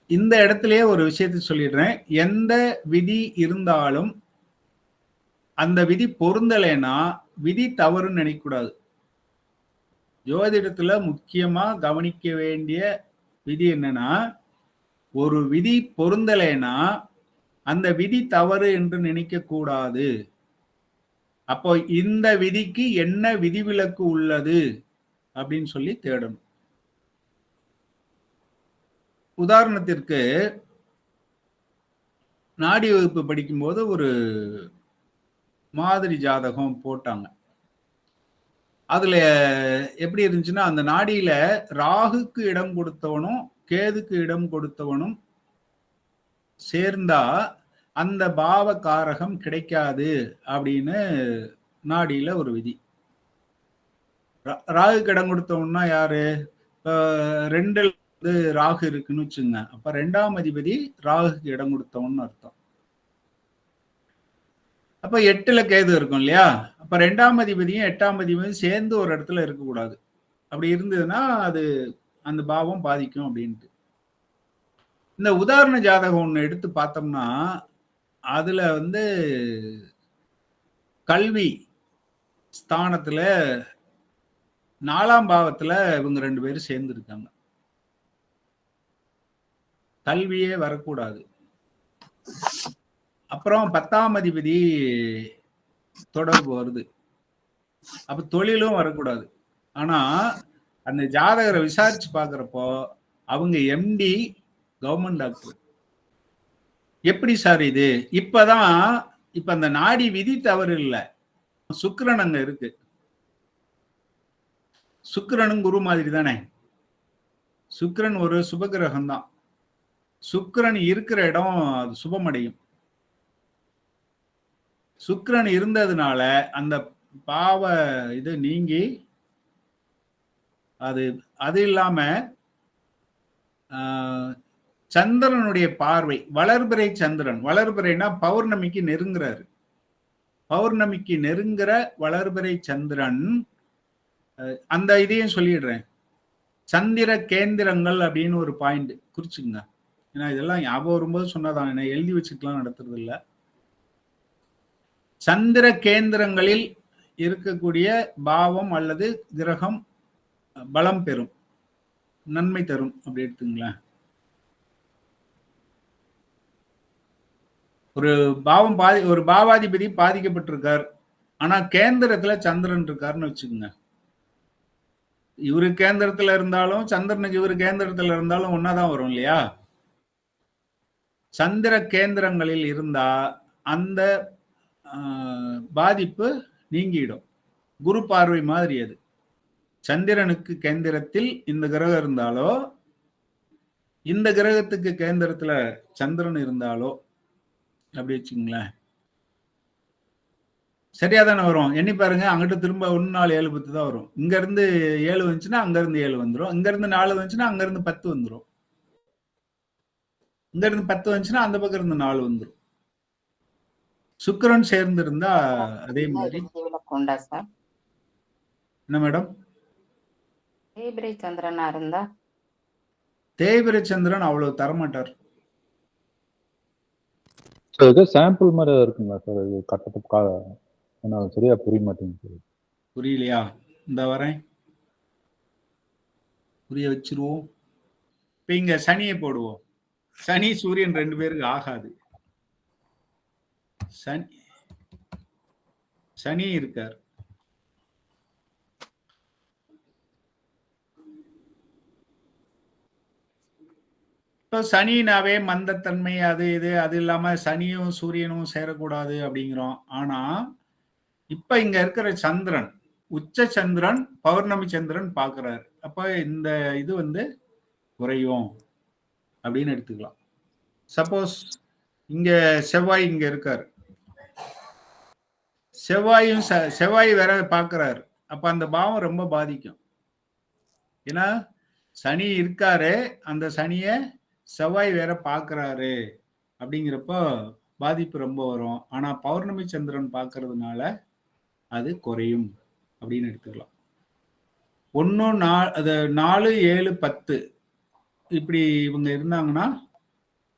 இந்த இடத்துலயே ஒரு விஷயத்தை சொல்லிடுறேன். எந்த விதி இருந்தாலும் அந்த விதி பொருந்தலைன்னா விதி தவறுன்னு நினைக்கக்கூடாது. ஜோதிடத்துல முக்கியமா கவனிக்க வேண்டிய விதி என்னன்னா, ஒரு விதி பொருந்தலைன்னா அந்த விதி தவறு என்று நினைக்க கூடாது. அப்போ இந்த விதிக்கு என்ன விதிவிலக்கு உள்ளது அப்படின்னு சொல்லி தேடணும். உதாரணத்திற்கு நாடி வகுப்பு படிக்கும்போது ஒரு மாதிரி ஜாதகம் போட்டாங்க. அதுல எப்படி இருந்துச்சுன்னா, அந்த நாடியில ராகுக்கு இடம் கொடுத்தவனும் கேதுக்கு இடம் கொடுத்தவனும் சேர்ந்தா அந்த பாவ காரகம் கிடைக்காது அப்படின்னு நாடியில ஒரு விதி. ராகுக்கு இடம் கொடுத்தவன்னா யாரு? இப்ப 2ல் ராகு இருக்குன்னு வச்சுங்க. அப்ப 2ஆம் அதிபதி ராகுக்கு இடம் கொடுத்தவன்னு அர்த்தம். அப்ப 8ல கேது இருக்கும் இல்லையா? அப்ப 2ஆம் அதிபதியும் 8ஆம் அதிபதியும் சேர்ந்து ஒரு இடத்துல இருக்கக்கூடாது. அப்படி இருந்ததுன்னா அது அந்த பாவம் பாதிக்கும் அப்படின்ட்டு. இந்த உதாரண ஜாதகம் ஒண்ணு எடுத்து பார்த்தோம்னா, அதுல கல்வி ஸ்தானத்துல 4ஆம் பாவத்துல இவங்க 2 பேரும் சேர்ந்து இருக்காங்க. கல்வியே வரக்கூடாது. அப்புறம் 10ஆம் அதிபதி தொடர்பு வருது. அப்ப தொழிலும் வரக்கூடாது. ஆனா அந்த ஜாதகரை விசாரிச்சு பாக்குறப்போ அவங்க எம்டி கவர்மெண்ட் டாக்டர். எப்படி சார் இது? இப்ப அந்த நாடி விதி தவறு இல்ல, சுக்கிரன் அங்க இருக்கு. சுக்கிரனும் குரு மாதிரி தானே. சுக்கிரன் ஒரு சுபகிரகம் தான். சுக்கிரன் இருக்கிற இடம் அது சுபமடையும். சுக்கிரன் இருந்ததுனால அந்த பாவ இது நீங்கி அது இல்லாம சந்திரனுடைய பார்வை, வளர்பிறை சந்திரன், வளர்பிறைனா பௌர்ணமிக்கு நெருங்குறாரு. பௌர்ணமிக்கு நெருங்குற வளர்பிறை சந்திரன், அந்த இதையும் சொல்லிடுறேன். சந்திர கேந்திரங்கள் அப்படின்னு ஒரு பாயிண்ட் குறிச்சுங்க. ஏன்னா இதெல்லாம் ஞாபகம் வரும்போது சொன்னதான், என்ன எழுதி வச்சுக்கலாம் நடத்துறது இல்லை. சந்திர கேந்திரங்களில் இருக்கக்கூடிய பாவம் அல்லது கிரகம் பலம் பெறும், நன்மை தரும். அப்படி எடுத்துங்களேன். ஒரு பாவாதிபதி பாதிக்கப்பட்டிருக்கார், ஆனா கேந்திரத்துல சந்திரன் இருக்காருன்னு வச்சுக்கோங்க. இவரு கேந்திரத்துல இருந்தாலும் சந்திரனுக்கு இவரு கேந்திரத்துல இருந்தாலும் ஒன்னாதான் வரும் இல்லையா? சந்திர கேந்திரங்களில் இருந்தா அந்த பாதிப்பு நீங்கிடும். குரு பார்வை மாதிரி அது. சந்திரனுக்கு கேந்திரத்தில் இந்த கிரகம் இருந்தாலோ, இந்த கிரகத்துக்கு கேந்திரத்துல சந்திரன் இருந்தாலோ, அப்படி வச்சுங்களேன், சரியா தானே வரும். எண்ணி பாருங்க. அங்கிட்ட திரும்ப 1 4 7 10 தான் வரும். இங்க இருந்து 7 வந்துச்சுன்னா அங்க இருந்து 7 வந்துடும். இங்க இருந்து 4 வந்துச்சுன்னா அங்க இருந்து 10 வந்துடும். இங்க இருந்து 10 வந்துச்சுன்னா அந்த பக்கம் இருந்து 4 வந்துடும். சுக்கிரன் சேர்ந்து இருந்தா அதே மாதிரி. என்ன மேடம்? தேய்பிரை சந்திரனா இருந்தா? தேய்பிரை சந்திரன் அவ்வளவு தரமாட்டார். சாம்பிள் மாதிரி இருக்குங்களா சார்? இது கட்டத்துக்காக சரியா புரிய மாட்டேங்குது. புரியலையா? இந்த வரேன், புரிய வச்சிருவோம். இப்ப இங்க சனியை போடுவோம். சனி சூரியன் 2 பேருக்கு ஆகாது. சனி இருக்கார். இப்போ சனினாவே மந்தத்தன்மை, அது இல்லாம சனியும் சூரியனும் சேரக்கூடாது அப்படிங்கிறோம். ஆனா இப்ப இங்க இருக்கிற சந்திரன், உச்ச சந்திரன் பௌர்ணமி சந்திரன் பாக்குறாரு. அப்ப இந்த இது குறையும் அப்படின்னு எடுத்துக்கலாம். சப்போஸ் இங்க செவ்வாய் இங்க இருக்காரு, செவ்வாய் வேற பாக்குறாரு. அப்ப அந்த பாவம் ரொம்ப பாதிக்கும். ஏன்னா சனி இருக்காரு, அந்த சனிய செவ்வாய் வேற பாக்குறாரு அப்படிங்கிறப்போ பாதிப்பு ரொம்ப வரும். ஆனா பௌர்ணமி சந்திரன் பாக்குறதுனால அது குறையும் அப்படின்னு எடுத்துக்கலாம். 1 4 7 10 இப்படி இவங்க இருந்தாங்கன்னா,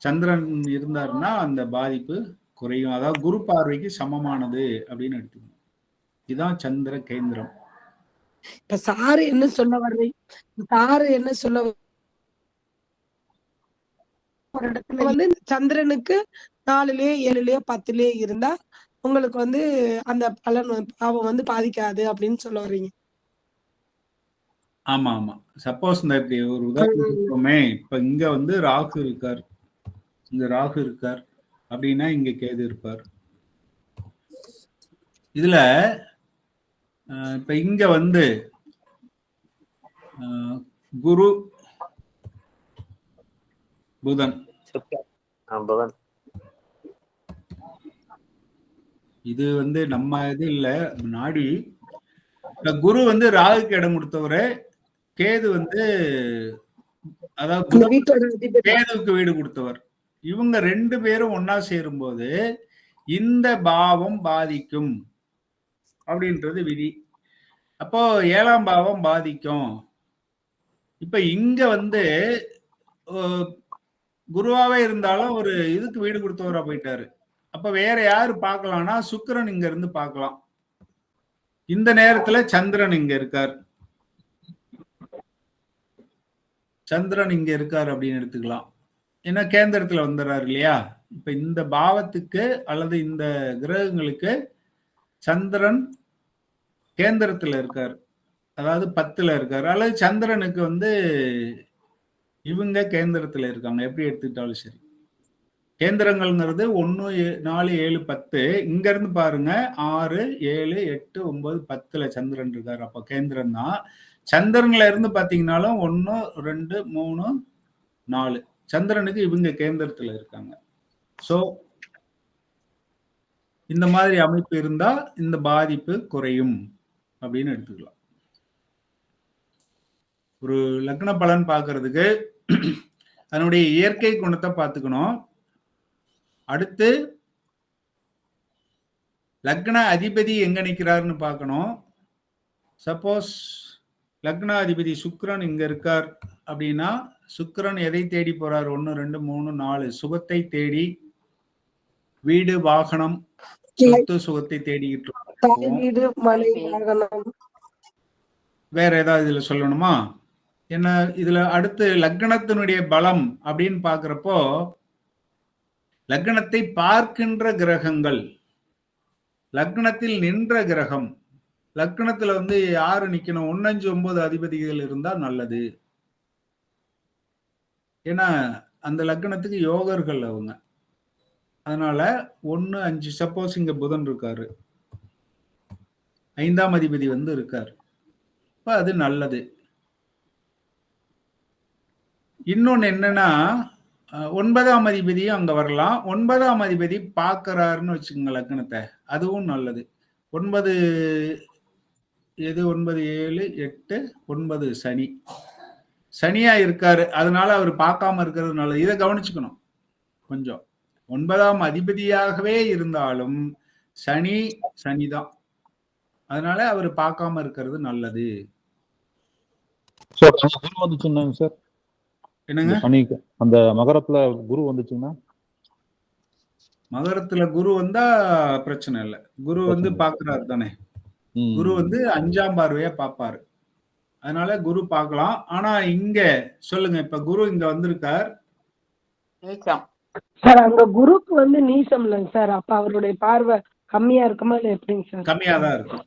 சந்திரன் இருந்தாருன்னா அந்த பாதிப்பு குறையும். அதாவது குரு பார்வைக்கு சமமானது அப்படின்னு எடுத்துக்கணும். இதுதான் சந்திர கேந்திரம். இப்ப சாரு என்ன சொல்ல ஒரு இடத்துல வந்து சந்திரனுக்கு 4லயோ 7லயோ 10லயோ இருந்தா உங்களுக்கு வந்து அந்த பாவம் வந்து பாதிக்காது அப்படின்னு சொல்ல வர்றீங்க. ஆமா ஆமா. சப்போஸ் இந்த இப்படி ஒரு உதாரணமே, இப்ப இங்க வந்து ராகு இருக்கார், இங்க ராகு இருக்கார் அப்படின்னா இங்க கேது இருப்பார். இதுல இப்ப இங்க வந்து குரு புதன், இது வந்து நம்ம இது இல்ல நாடி. குரு வந்து ராகுக்கு இடம் கொடுத்தவரு, கேது வந்து அதாவது கேதுவுக்கு வீடு கொடுத்தவர். இவங்க 2 பேரும் ஒன்னா சேரும்போது இந்த பாவம் பாதிக்கும் அப்படின்றது விதி. அப்போ 7ஆம் பாவம் பாதிக்கும். இப்ப இங்க வந்து குருவாவே இருந்தாலும் ஒரு இதுக்கு வீடு கொடுத்தவரா போயிட்டாரு. அப்ப வேற யாரு பார்க்கலாம்னா சுக்கிரன் இங்க இருந்து பார்க்கலாம். இந்த நேரத்துல சந்திரன் இங்க இருக்கார், சந்திரன் இங்க இருக்கார் அப்படின்னு எடுத்துக்கலாம். ஏன்னா கேந்திரத்துல வந்துடுறாரு இல்லையா. இப்ப இந்த பாவத்துக்கு அல்லது இந்த கிரகங்களுக்கு சந்திரன் கேந்திரத்துல இருக்கார், அதாவது 10ல இருக்காரு, அல்லது சந்திரனுக்கு வந்து இவங்க கேந்திரத்துல இருக்காங்க. எப்படி எடுத்துக்கிட்டாலும் சரி, கேந்திரங்கள்ங்கிறது 1, 4, 7, 10. இங்க இருந்து பாருங்க 6, 7, 8, 9, 10ல சந்திரன் இருக்காரு. அப்ப கேந்திரம் தான். சந்திரன்ல இருந்து பாத்தீங்கன்னாலும் 1, 2, 3, 4 சந்திரனுக்கு இவங்க கேந்திரத்துல இருக்காங்க. சோ இந்த மாதிரி அமைப்பு இருந்தா இந்த பாதிப்பு குறையும் அப்படின்னு எடுத்துக்கலாம். ஒரு லக்ன பலன் பார்க்கறதுக்கு அதனுடைய இயற்கை குணத்தை பார்த்துக்கணும். அடுத்து லக்ன அதிபதி எங்க நிற்கிறாருன்னு பார்க்கணும். சப்போஸ் லக்ன அதிபதி சுக்கிரன் இங்க இருக்கார் அப்படின்னா சுக்கிரன் எதை தேடி போறார்? 1, 2, 3, 4 சுகத்தை தேடி, வீடு வாகனம் சொத்து சுகத்தை தேடிக்கிட்டு இருக்கோம். வேற ஏதாவது இதுல சொல்லணுமா? என்ன இதுல அடுத்து லக்னத்தினுடைய பலம் அப்படின்னு பாக்குறப்போ லக்னத்தை பார்க்கின்ற கிரகங்கள், லக்னத்தில் நின்ற கிரகம், லக்னத்துல வந்து யாரு நிக்கணும்? 1, 5, 9 அதிபதிகள் இருந்தா நல்லது. ஏன்னா அந்த லக்னத்துக்கு யோகர்கள் அவங்க. அதனால 1, 5 சப்போஸ் இங்க புதன் இருக்காரு, 5ஆம் அதிபதி வந்து இருக்காரு, இப்ப அது நல்லது. இன்னொன்னு என்னன்னா 9ஆம் அதிபதியும் அங்க வரலாம். 9ஆம் அதிபதி பார்க்கறாருன்னு வச்சுக்கோங்க லக்னத்தை, அதுவும் நல்லது. 9 எது? 9, 7, 8, 9 சனி, சனியா இருக்காரு. அதனால அவர் பார்க்காம இருக்கிறது நல்லது. இதை கவனிச்சுக்கணும் கொஞ்சம். 9ஆம் அதிபதியாகவே இருந்தாலும் சனிதான், அதனால அவர் பார்க்காம இருக்கிறது நல்லது. குரு வந்துச்சுன்னா சார் என்னங்க? சனிக்கு அந்த மகரத்துல குரு வந்துச்சுன்னா, மகரத்துல குரு வந்தா பிரச்சனை இல்லை. குரு வந்து பாக்குறாரு தானே, குரு வந்து 5ஆம் பார்வையா பார்ப்பாரு, அதனால குரு பார்க்கலாம். ஆனா இங்க சொல்லுங்க, இப்ப குரு இங்க வந்திருக்கார் சார், அங்க குருக்கு வந்து நீசம் இல்லைங்க சார். அப்ப அவருடைய பார்வை கம்மியா இருக்குமா இல்ல எப்படிங்க சார்? கம்மியா தான் இருக்கும்.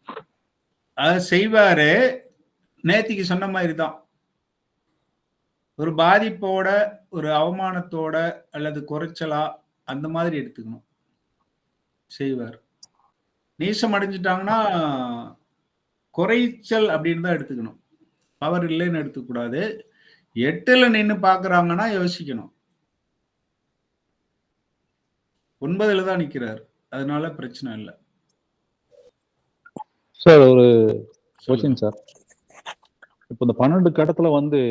அது செய்வாரு. நேத்திக்கு சொன்ன மாதிரிதான், ஒரு பாதிப்போட, ஒரு அவமானத்தோட அல்லது குறைச்சலா அந்த மாதிரி எடுத்துக்கணும். செய்வார். நீசம் அடைஞ்சிட்டாங்கன்னா குறைச்சல் அப்படின்னு தான் எடுத்துக்கணும், பவர் இல்லைன்னு எடுத்துக்கூடாது. 8ல நின்று பாக்குறாங்கன்னா யோசிக்கணும். 9ல தான் நிக்கிறார், அதனால பிரச்சனை இல்லை. சார் ஒரு கொஸ்டின் சார், இப்போ இந்த 12 கடத்துல வந்து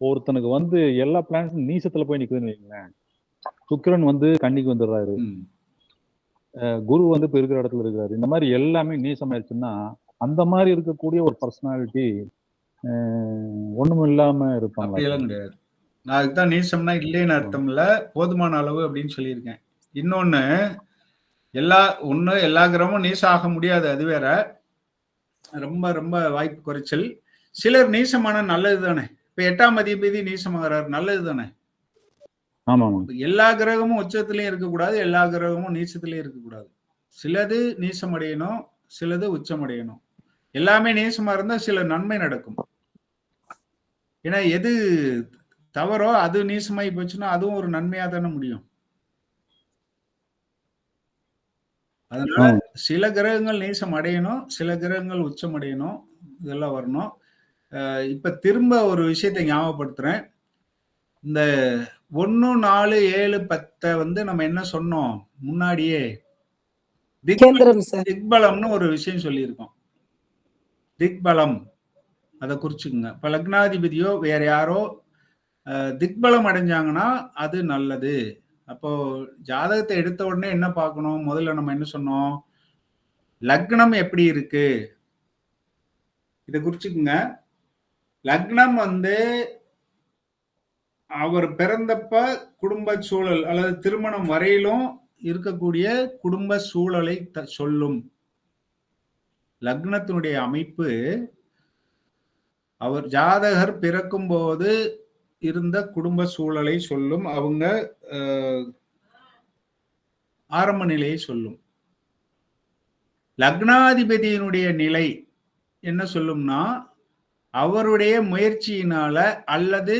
ஒருத்தனுக்கு வந்து எல்லா பிளானட்ஸும் நீசத்துல போய் நிக்குதுன்னு வைங்களேன். சுக்கிரன் வந்து கன்னிக்கு வந்துடுறாரு, குரு வந்து இப்ப இருக்கிற இடத்துல இருக்காரு, இந்த மாதிரி எல்லாமே நீசமாயிருச்சுன்னா அந்த மாதிரி இருக்கக்கூடிய ஒரு பர்சனாலிட்டி ஒண்ணும் இல்லாம இருப்பாங்க. அப்படியெல்லாம் கிடையாது. நான் அதுதான் நீசம்னா இல்லைன்னு அர்த்தம் இல்ல, போதுமான அளவு அப்படின்னு சொல்லியிருக்கேன். இன்னொன்னு எல்லா கிரகமும் நீசம் ஆக முடியாது, அது வேற. ரொம்ப ரொம்ப வாய்ப்பு குறைச்சல். சிலர் நீசமான நல்லது தானே. இப்ப 8ஆம் அதிபதி நீசமாகிறார், நல்லது தானே. எல்லா கிரகமும் உச்சத்திலையும் இருக்கக்கூடாது, எல்லா கிரகமும் நீச்சத்திலையும் இருக்கக்கூடாது. சிலது நீசம் அடையணும், சிலது உச்சம் அடையணும். எல்லாமே நீசமா இருந்தா சில நன்மை நடக்கும். ஏன்னா எது தவறோ அது நீசமாயி போச்சுன்னா அதுவும் ஒரு நன்மையா தானே முடியும். அதனால சில கிரகங்கள் நீசம் அடையணும், சில கிரகங்கள் உச்சம் அடையணும், இதெல்லாம் வரணும். இப்ப திரும்ப ஒரு விஷயத்தை ஞாபகப்படுத்துறேன். இந்த 1, 4, 7, 10 வந்து நம்ம என்ன சொன்னோம் முன்னாடியே, திக்பலம்னு ஒரு விஷயம் சொல்லியிருக்கோம். திக்பலம் அதை குறிச்சுக்குங்க. இப்ப லக்னாதிபதியோ வேற யாரோ திக்பலம் அடைஞ்சாங்கன்னா அது நல்லது. அப்போ ஜாதகத்தை எடுத்த உடனே என்ன பார்க்கணும், முதல்ல நம்ம என்ன சொன்னோம், லக்னம் எப்படி இருக்கு இதை குறிச்சுக்குங்க. லக்னம் வந்து அவர் பிறந்தப்ப குடும்ப சூழல் அல்லது திருமணம் வரையிலும் இருக்கக்கூடிய குடும்ப சூழலை சொல்லும். லக்னத்தினுடைய அமைப்பு அவர் ஜாதகர் பிறக்கும் போது இருந்த குடும்ப சூழலை சொல்லும், அவங்க ஆரம்ப நிலையை சொல்லும். லக்னாதிபதியினுடைய நிலை என்ன சொல்லும்னா, அவருடைய முயற்சியினால அல்லது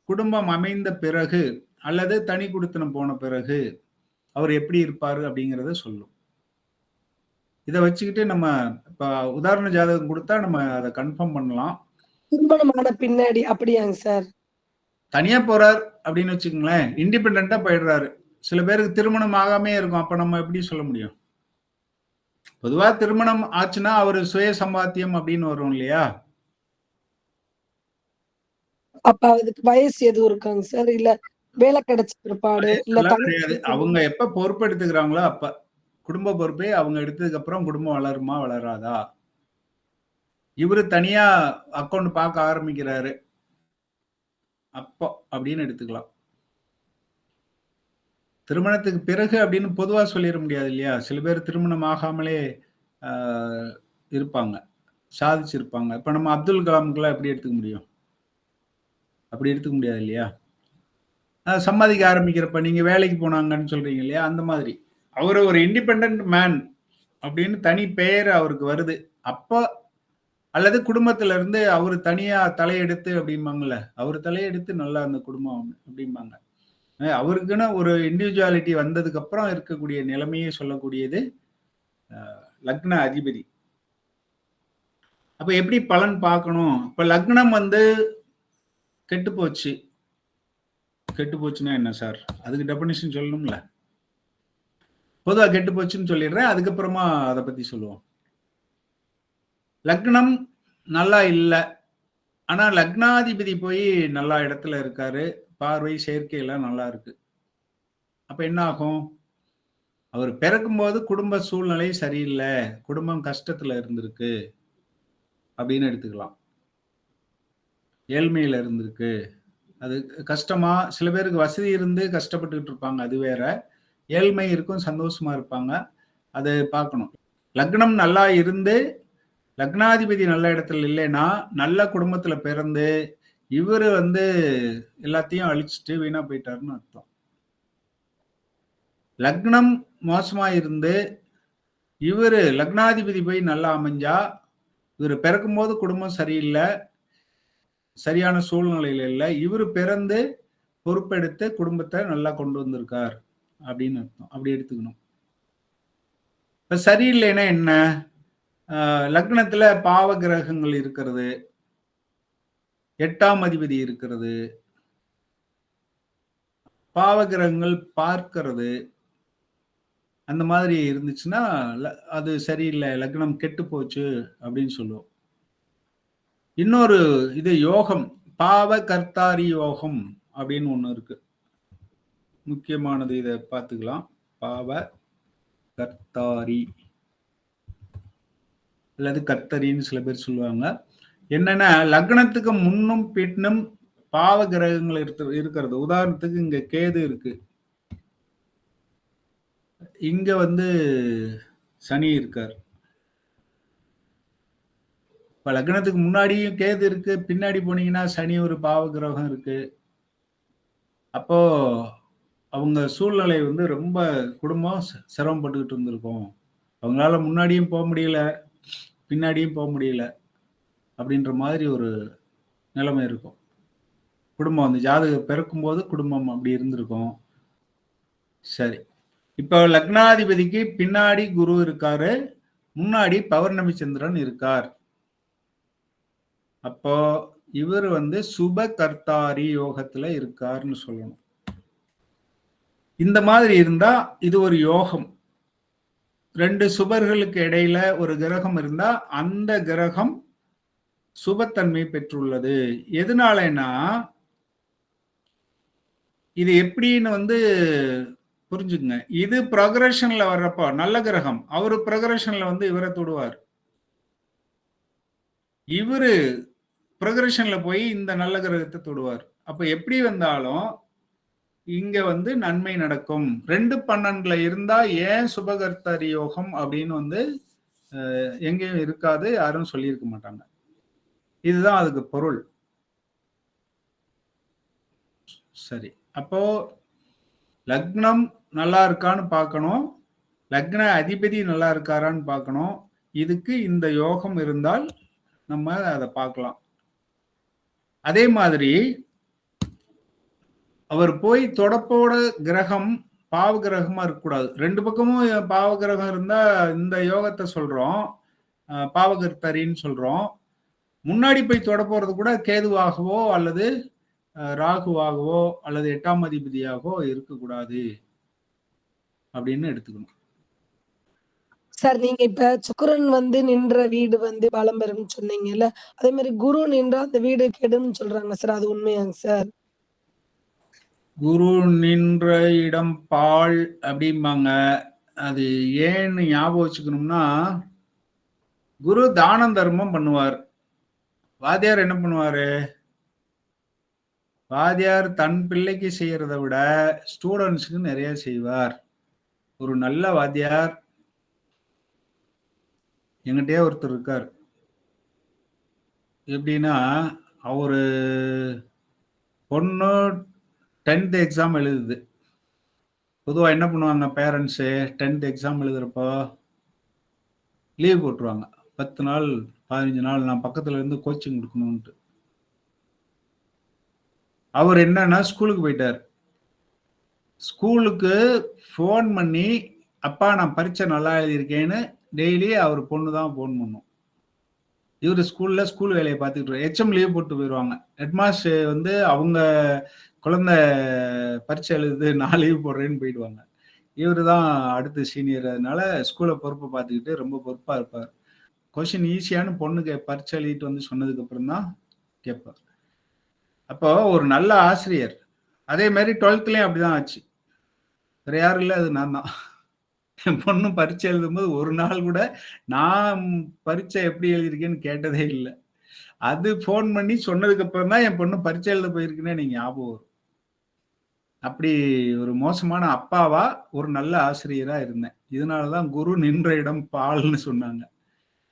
குடும்பம் அமைந்த பிறகு அல்லது தனி குடித்தனம் போன பிறகு அவர் எப்படி இருப்பாரு அப்படிங்கிறத சொல்லும். இதை வச்சுக்கிட்டு நம்ம இப்ப உதாரண ஜாதகம் கொடுத்தா நம்ம அதை கன்ஃபார்ம் பண்ணலாம். திருமணமான பின்னாடி அப்படியாங்க சார்? தனியா போறார் அப்படின்னு வச்சுக்கோங்களேன், இண்டிபெண்டா போயிடுறாரு. சில பேருக்கு திருமணம் ஆகாமே இருக்கும், அப்ப நம்ம எப்படி சொல்ல முடியும்? பொதுவா திருமணம் ஆச்சுன்னா அவரு சுய சம்பாத்தியம் அப்படின்னு வரும் இல்லையா? அப்ப அதுக்கு வயசு எதுவும் இருக்காங்க சார்? இல்ல வேலை கிடைச்ச பிற்பாடு இல்ல கிடையாது. அவங்க எப்ப பொறுப்பு எடுத்துக்கிறாங்களோ அப்ப குடும்ப பொறுப்பை அவங்க எடுத்ததுக்கு அப்புறம் குடும்பம் வளருமா வளராதா, இவரு தனியா அக்கௌண்ட் பார்க்க ஆரம்பிக்கிறாரு அப்போ அப்படின்னு எடுத்துக்கலாம். திருமணத்துக்கு பிறகு அப்படின்னு பொதுவா சொல்லிட முடியாது இல்லையா? சில பேர் திருமணம் ஆகாமலே இருப்பாங்க, சாதிச்சிருப்பாங்க. இப்ப நம்ம அப்துல் கலாமுக்கெல்லாம் எப்படி எடுத்துக்க முடியும்? அப்படி எடுத்துக்க முடியாது இல்லையா? சம்பாதிக்க ஆரம்பிக்கிறப்ப நீங்க வேலைக்கு போனாங்கன்னு சொல்றீங்க இல்லையா? அந்த மாதிரி அவரு ஒரு இண்டிபெண்டன்ட் மேன் அப்படின்னு தனி பெயர் அவருக்கு வருது அப்போ, அல்லது குடும்பத்துல இருந்து அவரு தனியா தலையெடுத்து அப்படிம்பாங்கல்ல, அவரு தலையெடுத்து நல்லா அந்த குடும்பம் அப்படிம்பாங்க. அவருக்குன்னு ஒரு இண்டிவிஜுவாலிட்டி வந்ததுக்கு அப்புறம் இருக்கக்கூடிய நிலைமையை சொல்லக்கூடியது லக்ன அதிபதி. அப்ப எப்படி பலன் பார்க்கணும்? இப்ப லக்னம் வந்து கெட்டு போச்சுன்னா என்ன சார், அதுக்கு டெபினிஷன் சொல்லணும்ல. பொதுவா கெட்டு போச்சுன்னு சொல்லிடுறேன், அதுக்கப்புறமா அதை பத்தி சொல்லுவோம். லக்னம் நல்லா இல்லை, ஆனா லக்னாதிபதி போய் நல்லா இடத்துல இருக்காரு, பார்வை சேர்க்கையெல்லாம் நல்லா இருக்கு. அப்ப என்ன ஆகும்? அவர் பிறக்கும் போது குடும்ப சூழ்நிலை சரியில்லை, குடும்பம் கஷ்டத்துல இருந்திருக்கு அப்படின்னு எடுத்துக்கலாம். ஏழ்மையில இருந்திருக்கு, அது கஷ்டமா, சில பேருக்கு வசதி இருந்து கஷ்டப்பட்டுக்கிட்டு இருப்பாங்க, அது வேற. ஏழ்மை இருக்கும், சந்தோஷமா இருப்பாங்க, அது பார்க்கணும். லக்னம் நல்லா இருந்து லக்னாதிபதி நல்ல இடத்துல இல்லைன்னா, நல்ல குடும்பத்துல பிறந்து இவரு வந்து எல்லாத்தையும் அழிச்சிட்டு வீணா போயிட்டாருன்னு அர்த்தம். லக்னம் மோசமா இருந்து இவரு லக்னாதிபதி போய் நல்லா அமைஞ்சா, இவரு பிறக்கும் போது குடும்பம் சரியில்லை, சரியான சூழ்நிலையில இல்லை, இவரு பிறந்து பொறுப்பெடுத்து குடும்பத்தை நல்லா கொண்டு வந்திருக்கார் அப்படின்னு அர்த்தம். அப்படி எடுத்துக்கணும். இப்ப சரியில்லைன்னா என்ன? லக்னத்துல பாவ கிரகங்கள் இருக்கிறது, 8ஆம் அதிபதி இருக்கிறது, பாவ கிரகங்கள் பார்க்கிறது, அந்த மாதிரி இருந்துச்சுன்னா அது சரியில்லை, லக்னம் கெட்டு போச்சு அப்படின்னு சொல்லுவோம். இன்னொரு இது யோகம், பாவ கர்த்தாரி யோகம் அப்படின்னு ஒண்ணு இருக்கு, முக்கியமானது. இதை பார்த்துக்கலாம். பாவ கர்த்தாரி அல்லது கர்த்தரின்னு சில பேர் சொல்லுவாங்க. என்னன்னா, லக்னத்துக்கு முன்னும் பின்னும் பாவ கிரகங்கள் இருக்கிறது. உதாரணத்துக்கு இங்க கேது இருக்கு, இங்க வந்து சனி இருக்கார். இப்ப லக்னத்துக்கு முன்னாடியும் கேது இருக்கு, பின்னாடி போனீங்கன்னா சனி ஒரு பாவ கிரகம் இருக்கு. அப்போ அவங்க சூழ்நிலை வந்து ரொம்ப குடும்பம் சிரமப்பட்டுக்கிட்டு இருந்திருக்கும். அவங்களால முன்னாடியும் போக முடியல, பின்னாடியும் போக முடியல அப்படின்ற மாதிரி ஒரு நிலைமை இருக்கும். குடும்பம் அந்த ஜாதகம் பிறக்கும்போது குடும்பம் அப்படி இருந்திருக்கும். சரி, இப்போ லக்னாதிபதிக்கு பின்னாடி குரு இருக்காரு, முன்னாடி பௌர்ணமி சந்திரன் இருக்கார். அப்போ இவர் வந்து சுப கர்த்தாரி யோகத்துல இருக்காருன்னு சொல்லணும். இந்த மாதிரி இருந்தா இது ஒரு யோகம். 2 சுபர்களுக்கு இடையில ஒரு கிரகம் இருந்தா அந்த கிரகம் சுபத்தன்மை பெற்றுள்ளது. எதனாலனா இது எப்படின்னு வந்து புரிஞ்சுக்குங்க. இது ப்ரொக்ரஷன்ல வர்றப்போ நல்ல கிரகம், அவரு ப்ரொக்ரஷன்ல வந்து இவரை தொடுவார். இவரு ப்ரொக்ரஷன்ல போய் இந்த நல்ல கிரகத்தை தொடுவார். அப்ப எப்படி வந்தாலும் இங்க வந்து நன்மை நடக்கும். 2-12 இருந்தா ஏன் சுபகர்த்தாரி யோகம் அப்படின்னு வந்து எங்கேயும் இருக்காது, யாரும் சொல்லியிருக்க மாட்டாங்க. இதுதான் அதுக்கு பொருள். சரி, அப்போ லக்னம் நல்லா இருக்கான்னு பார்க்கணும், லக்ன அதிபதி நல்லா இருக்காரான்னு பார்க்கணும். இதுக்கு இந்த யோகம் இருந்தால் நம்ம அதை பார்க்கலாம். அதே மாதிரி அவர் போய் தொடப்போட கிரகம் பாவ கிரகமா இருக்கக்கூடாது. 2 பக்கமும் பாவ கிரகம் இருந்தா இந்த யோகத்தை சொல்றோம், பாவகர்த்தரின்னு சொல்றோம். முன்னாடி போய் தொட போறது கூட கேதுவாகவோ அல்லது ராகுவாகவோ அல்லது 8ஆம் அதிபதியாகவோ இருக்கக்கூடாது அப்படின்னு எடுத்துக்கணும். சார் நீங்க இப்ப சுக்கிரன் வந்து நின்ற வீடு வந்து பலம் பெறும்னு சொன்னீங்கல்ல, அதே மாதிரி குரு நின்றா அந்த வீடு கெடும்னு சொல்றாங்க சார், அது உண்மையாங்க சார்? குரு நின்ற இடம் பால் அப்படிம்பாங்க. அது ஏன்னு ஞாபகம் வச்சுக்கணும்னா, குரு தானம் தர்மம் பண்ணுவார். வாத்தியார் என்ன பண்ணுவாரு? வாத்தியார் தன் பிள்ளைக்கு செய்யறதை விட ஸ்டூடெண்ட்ஸுக்கு நிறைய செய்வார். ஒரு நல்ல வாத்தியார் எங்கிட்டே ஒருத்தர் இருக்கார். எப்படின்னா, அவரு பொண்ணு 10th எக்ஸாம் எழுதுது. பொதுவா என்ன பண்ணுவாங்க பேரண்ட்ஸு? 10th எக்ஸாம் எழுதுறப்போ லீவ் போட்டுருவாங்க. 10 நாள் 15 நாள் நான் பக்கத்துல இருந்து கோச்சிங் கொடுக்கணும்ட்டு. அவர் என்னன்னா ஸ்கூலுக்கு போயிட்டார். ஸ்கூலுக்கு ஃபோன் பண்ணி, அப்பா நான் பரீட்சை நல்லா எழுதியிருக்கேன்னு டெய்லி அவர் பொண்ணு தான் ஃபோன் பண்ணும். இவர் ஸ்கூல் வேலையை பார்த்துக்கிட்டு ஹெச்எம் லீவ் போட்டு போயிடுவாங்க. ஹெட்மாஸ்டர் வந்து அவங்க குழந்தை பரீட்சை எழுது நான் லீவ் போடுறேன்னு போயிடுவாங்க. இவர் தான் அடுத்து சீனியர், அதனால ஸ்கூலை பொறுப்பை பார்த்துக்கிட்டு ரொம்ப பொறுப்பாக இருப்பார். கொஷின் ஈஸியான பொண்ணுக்கு பரீட்சை எழுதிட்டு வந்து சொன்னதுக்கு அப்புறம் தான் கேட்பார். அப்போ ஒரு நல்ல ஆசிரியர். அதே மாதிரி 12th அப்படிதான் ஆச்சு. வேற யாரும் இல்லை, அது நான் தான். என் பொண்ணு பரீட்சை எழுதும்போது ஒரு நாள் கூட நான் பரீட்சை எப்படி எழுதியிருக்கேன்னு கேட்டதே இல்லை. அது ஃபோன் பண்ணி சொன்னதுக்கு அப்புறம் தான் என் பொண்ணு பரீட்சை எழுத போயிருக்குன்னு எனக்கு ஞாபகம் வரும். அப்படி ஒரு மோசமான அப்பாவா ஒரு நல்ல ஆசிரியரா இருந்தேன். இதனாலதான் குரு நின்ற இடம் பால்னு சொன்னாங்க.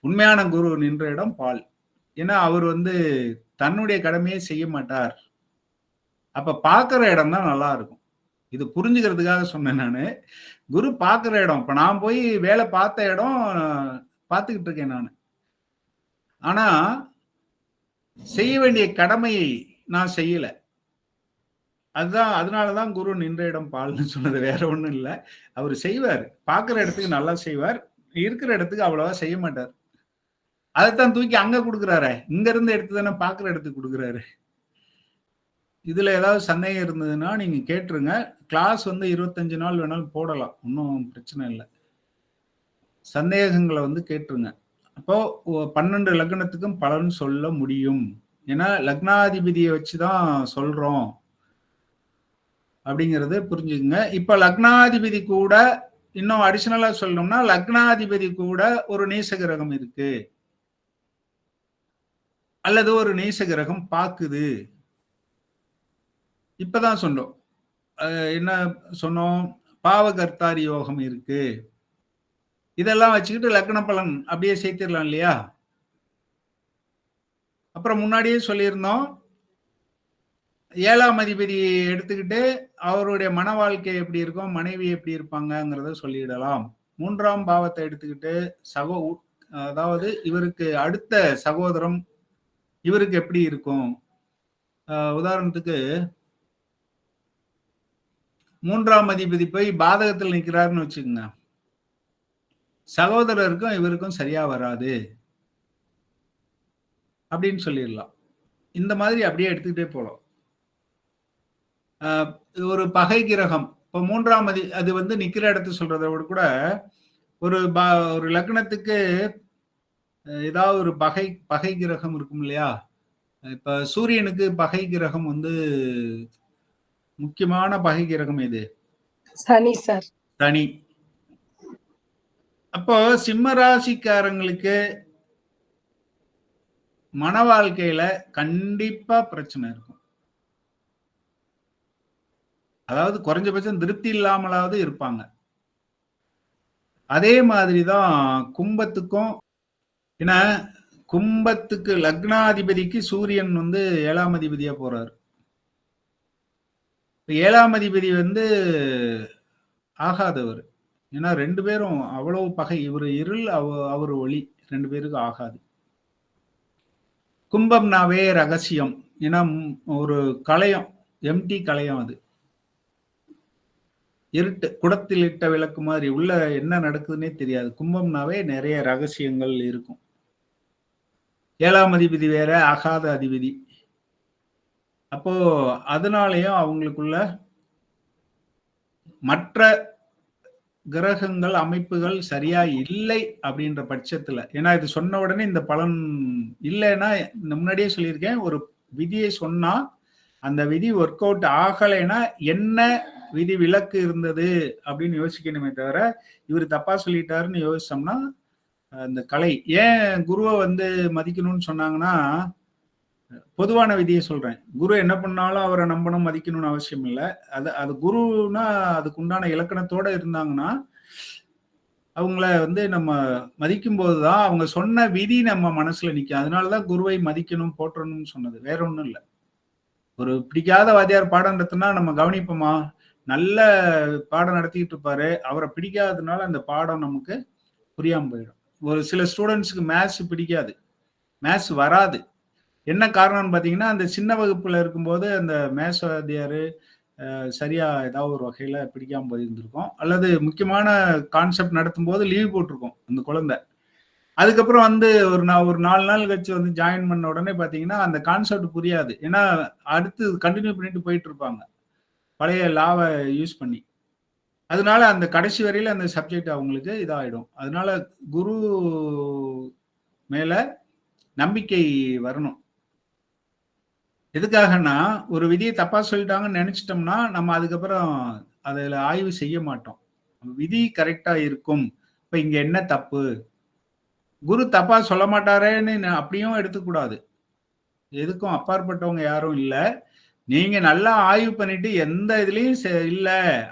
உண்மையான குரு நின்ற இடம் பால். ஏன்னா அவர் வந்து தன்னுடைய கடமையை செய்ய மாட்டார். அப்ப பாக்குற இடம் தான் நல்லா இருக்கும். இது புரிஞ்சுக்கிறதுக்காக சொன்னேன் நானு. குரு பாக்குற இடம், இப்ப நான் போய் வேலை பார்த்த இடம் பார்த்துக்கிட்டு இருக்கேன் நானு. ஆனா செய்ய வேண்டிய கடமையை நான் செய்யல. அதுதான், அதனாலதான் குரு நின்ற இடம் பால்னு சொன்னது, வேற ஒண்ணும் இல்லை. அவர் செய்வார், பாக்குற இடத்துக்கு நல்லா செய்வார், இருக்கிற இடத்துக்கு அவ்வளவா செய்ய மாட்டார். அதைத்தான் தூக்கி அங்க கொடுக்குறாரு, இங்க இருந்து எடுத்து தானே பாக்குற இடத்துக்கு கொடுக்குறாரு. இதுல ஏதாவது சந்தேகம் இருந்ததுன்னா நீங்க கேட்டுருங்க. கிளாஸ் வந்து 25 நாள் வேணாலும் போடலாம், ஒன்றும் பிரச்சனை இல்லை. சந்தேகங்களை வந்து கேட்டுருங்க. அப்போ 12 லக்னத்துக்கும் பலன் சொல்ல முடியும். ஏன்னா லக்னாதிபதியை வச்சுதான் சொல்றோம் அப்படிங்கறத புரிஞ்சுக்குங்க. இப்ப லக்னாதிபதி கூட இன்னும் அடிஷனலா சொல்லணும்னா, லக்னாதிபதி கூட ஒரு நீச கிரகம் இருக்கு அல்லது ஒரு நீச கிரகம் பாக்குது. இப்பதான் சொன்னோம். என்ன சொன்னோம்? பாவகர்த்தாரி யோகம் இருக்கு. இதெல்லாம் வச்சுக்கிட்டு லக்ன பலன் அப்படியே சேர்த்திடலாம் இல்லையா? அப்புறம் முன்னாடியே சொல்லியிருந்தோம், 7ஆம் அதிபதி எடுத்துக்கிட்டு அவருடைய மன வாழ்க்கை எப்படி இருக்கும், மனைவி எப்படி இருப்பாங்கங்கிறத சொல்லிடலாம். 3ஆம் பாவத்தை எடுத்துக்கிட்டு அதாவது இவருக்கு அடுத்த சகோதரம் இவருக்கு எப்படி இருக்கும். உதாரணத்துக்கு 3ஆம் அதிபதி போய் பாதகத்தில் நிற்கிறாருன்னு வச்சுக்கோங்க, சகோதரருக்கும் இவருக்கும் சரியா வராது அப்படின்னு சொல்லிடலாம். இந்த மாதிரி அப்படியே எடுத்துக்கிட்டே போகலாம். ஒரு பகை கிரகம் இப்போ 3ஆம் அது வந்து நிக்கிற இடத்து சொல்றதை விட கூட ஒரு லக்னத்துக்கு ஏதாவது ஒரு பகை கிரகம் இருக்கும் இல்லையா? இப்ப சூரியனுக்கு பகை கிரகம் வந்து முக்கியமான பகை கிரகம் எது? சனி சார். சனி. அப்போ சிம்ம ராசிக்காரங்களுக்கு மன வாழ்க்கையில கண்டிப்பா பிரச்சனை இருக்கும். அதாவது குறைஞ்சபட்சம் திருப்தி இல்லாமலாவது இருப்பாங்க. அதே மாதிரிதான் கும்பத்துக்கும். ஏன்னா கும்பத்துக்கு லக்னாதிபதிக்கு சூரியன் வந்து 7ஆம் அதிபதியா போறாரு. 7ஆம் அதிபதி வந்து ஆகாதவர். ஏன்னா 2 பேரும் அவ்வளவு பகை. இவர் இருள், அவர் ஒளி. 2 பேருக்கும் ஆகாது. கும்பம்னாவே ரகசியம். ஏன்னா ஒரு களையம், எம்டி களையம். அது இருட்டு, குடத்தில் இட்ட விளக்கு மாதிரி, உள்ள என்ன நடக்குதுன்னே தெரியாது. கும்பம்னாவே நிறைய ரகசியங்கள் இருக்கும். 7ஆம் அதிபதி வேற, ஆகாத அதிபதி. அப்போ அதனாலயும் அவங்களுக்குள்ள மற்ற கிரகங்கள் அமைப்புகள் சரியா இல்லை அப்படின்ற பட்சத்துல, ஏன்னா இது சொன்ன உடனே இந்த பலன் இல்லைன்னா, முன்னாடியே சொல்லியிருக்கேன், ஒரு விதியை சொன்னா அந்த விதி ஒர்க் அவுட் ஆகலைன்னா என்ன விதி விலக்கு இருந்தது அப்படின்னு யோசிக்கணுமே தவிர, இவர் தப்பா சொல்லிட்டாருன்னு யோசிச்சோம்னா அந்த கலை. ஏன் குருவை வந்து மதிக்கணும்னு சொன்னாங்கன்னா, பொதுவான விதியை சொல்றேன். குரு என்ன பண்ணாலும் அவரை நம்பணும், மதிக்கணும்னு அவசியம் இல்லை. அது குருன்னா அதுக்கு உண்டான இலக்கணத்தோட இருந்தாங்கன்னா அவங்கள வந்து நம்ம மதிக்கும் போதுதான் அவங்க சொன்ன விதி நம்ம மனசுல நிற்கும். அதனாலதான் குருவை மதிக்கணும், போற்றணும்னு சொன்னது, வேற ஒண்ணும் இல்லை. ஒரு பிடிக்காத வாத்தியார் பாடம் நடத்தினா நம்ம கவனிப்போமா? நல்ல பாடம் நடத்திட்டு இருப்பாரு, அவரை பிடிக்காததுனால அந்த பாடம் நமக்கு புரியாம போயிடும். ஒரு சில ஸ்டூடெண்ட்ஸுக்கு மேத்ஸ் பிடிக்காது, மேத்ஸ் வராது. என்ன காரணம்னு பாத்தீங்கன்னா, அந்த சின்ன வகுப்புல இருக்கும்போது அந்த மேத்ஸ் வாத்தியாரு சரியா ஏதாவது ஒரு வகையில பிடிக்காம போயிருந்திருக்கும், அல்லது முக்கியமான கான்செப்ட் நடத்தும் போது லீவ் போட்டிருக்கோம் அந்த குழந்தை. அதுக்கப்புறம் வந்து ஒரு 4 நாள் கழிச்சு வந்து ஜாயின் பண்ண உடனே பாத்தீங்கன்னா அந்த கான்செப்ட் புரியாது. ஏன்னா அடுத்து கண்டினியூ பண்ணிட்டு போயிட்டு இருப்பாங்க பழைய லாவை யூஸ் பண்ணி. அதனால அந்த கடைசி வரையில அந்த சப்ஜெக்ட் அவங்களுக்கு இதாயிடும். அதனால குரு மேல நம்பிக்கை வரணும். எதுக்காகனா, ஒரு விதியை தப்பா சொல்லிட்டாங்கன்னு நினைச்சிட்டோம்னா நம்ம அதுக்கப்புறம் அதுல ஆய்வு செய்ய மாட்டோம். விதி கரெக்டா இருக்கும், இப்ப இங்க என்ன தப்பு, குரு தப்பா சொல்ல மாட்டாரேன்னு அப்படியும் எடுத்துக்கூடாது. எதுக்கும் அப்பாற்பட்டவங்க யாரும் இல்ல. நீங்க நல்லா ஆய்வு பண்ணிட்டு எந்த இதுலயும் இல்ல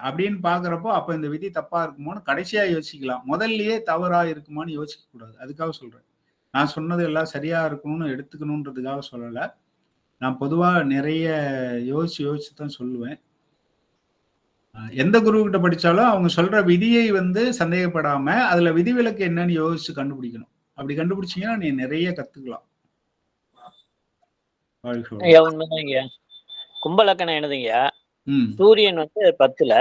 அப்படின்னு பாக்குறப்போ, அப்ப இந்த விதி தப்பா இருக்குமோன்னு கடைசியா யோசிக்கலாம். முதல்லயே தவறா இருக்குமான்னு யோசிக்க கூடாது. அதுக்காக சொல்றேன். நான் சொன்னது எல்லாம் சரியா இருக்கணும்னு எடுத்துக்கணுன்றதுக்காக சொல்லல. நான் பொதுவா நிறைய யோசிச்சு தான் சொல்லுவேன். எந்த குரு கிட்ட படிச்சாலும் அவங்க சொல்ற விதியை வந்து சந்தேகப்படாம அதுல விதிவிலக்கு என்னன்னு யோசிச்சு கண்டுபிடிக்கணும். அப்படி கண்டுபிடிச்சீங்கன்னா நீ நிறைய கத்துக்கலாம். கும்பலக்கணம் என்னதுங்க? சூரியன் வந்து 10ல,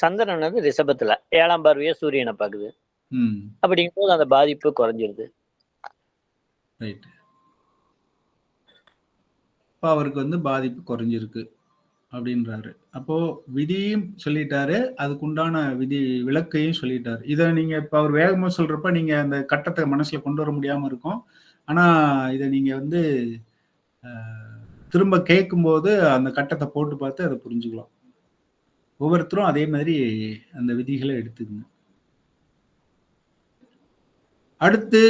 சந்திரன் வந்து ரிஷபத்துல, 7ஆம் பார்வையா சூரியனை பாக்குது. அப்படிங்கும்போது அந்த பாதிப்பு குறைஞ்சிருது. அவருக்கு வந்து பாதிப்பு குறைஞ்சிருக்கு அப்படின்றாரு. அப்போ விதியும் சொல்லிட்டாரு, அதுக்குண்டான விதி விளக்கையும் சொல்லிட்டாரு. இதை நீங்க இப்ப அவர் வேகமா சொல்றப்ப நீங்க அந்த கட்டத்தை மனசுல கொண்டு வர முடியாம இருக்கும். ஆனா இதை நீங்க வந்து திரும்ப கேட்கும்போது அந்த கட்டத்தை போட்டு பார்த்து அதை புரிஞ்சுக்கலாம். ஒவ்வொருத்தரும் அதே மாதிரி அந்த விதிகளை எடுத்துக்கணும். அடுத்து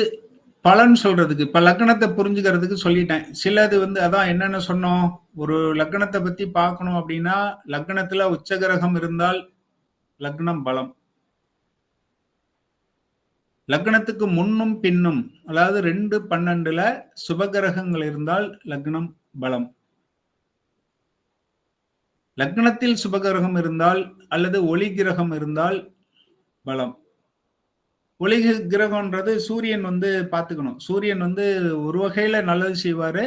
பலன் சொல்றதுக்கு இப்ப லக்னத்தை புரிஞ்சுக்கிறதுக்கு சொல்லிட்டேன். சிலது வந்து அதான் என்னென்ன சொன்னோம், ஒரு லக்னத்தை பத்தி பார்க்கணும் அப்படின்னா லக்னத்துல உச்சகிரகம் இருந்தால் லக்னம் பலம். லக்னத்துக்கு முன்னும் பின்னும் அதாவது 2-12 சுபகிரகங்கள் இருந்தால் லக்னம் பலம். லக்னத்தில் சுபகிரகம் இருந்தால் அல்லது ஒளி கிரகம் இருந்தால் பலம். ஒளி கிரகம்ன்றது சூரியன் வந்து பார்த்துக்கணும். சூரியன் வந்து ஒரு வகையில நல்லது செய்வாரு,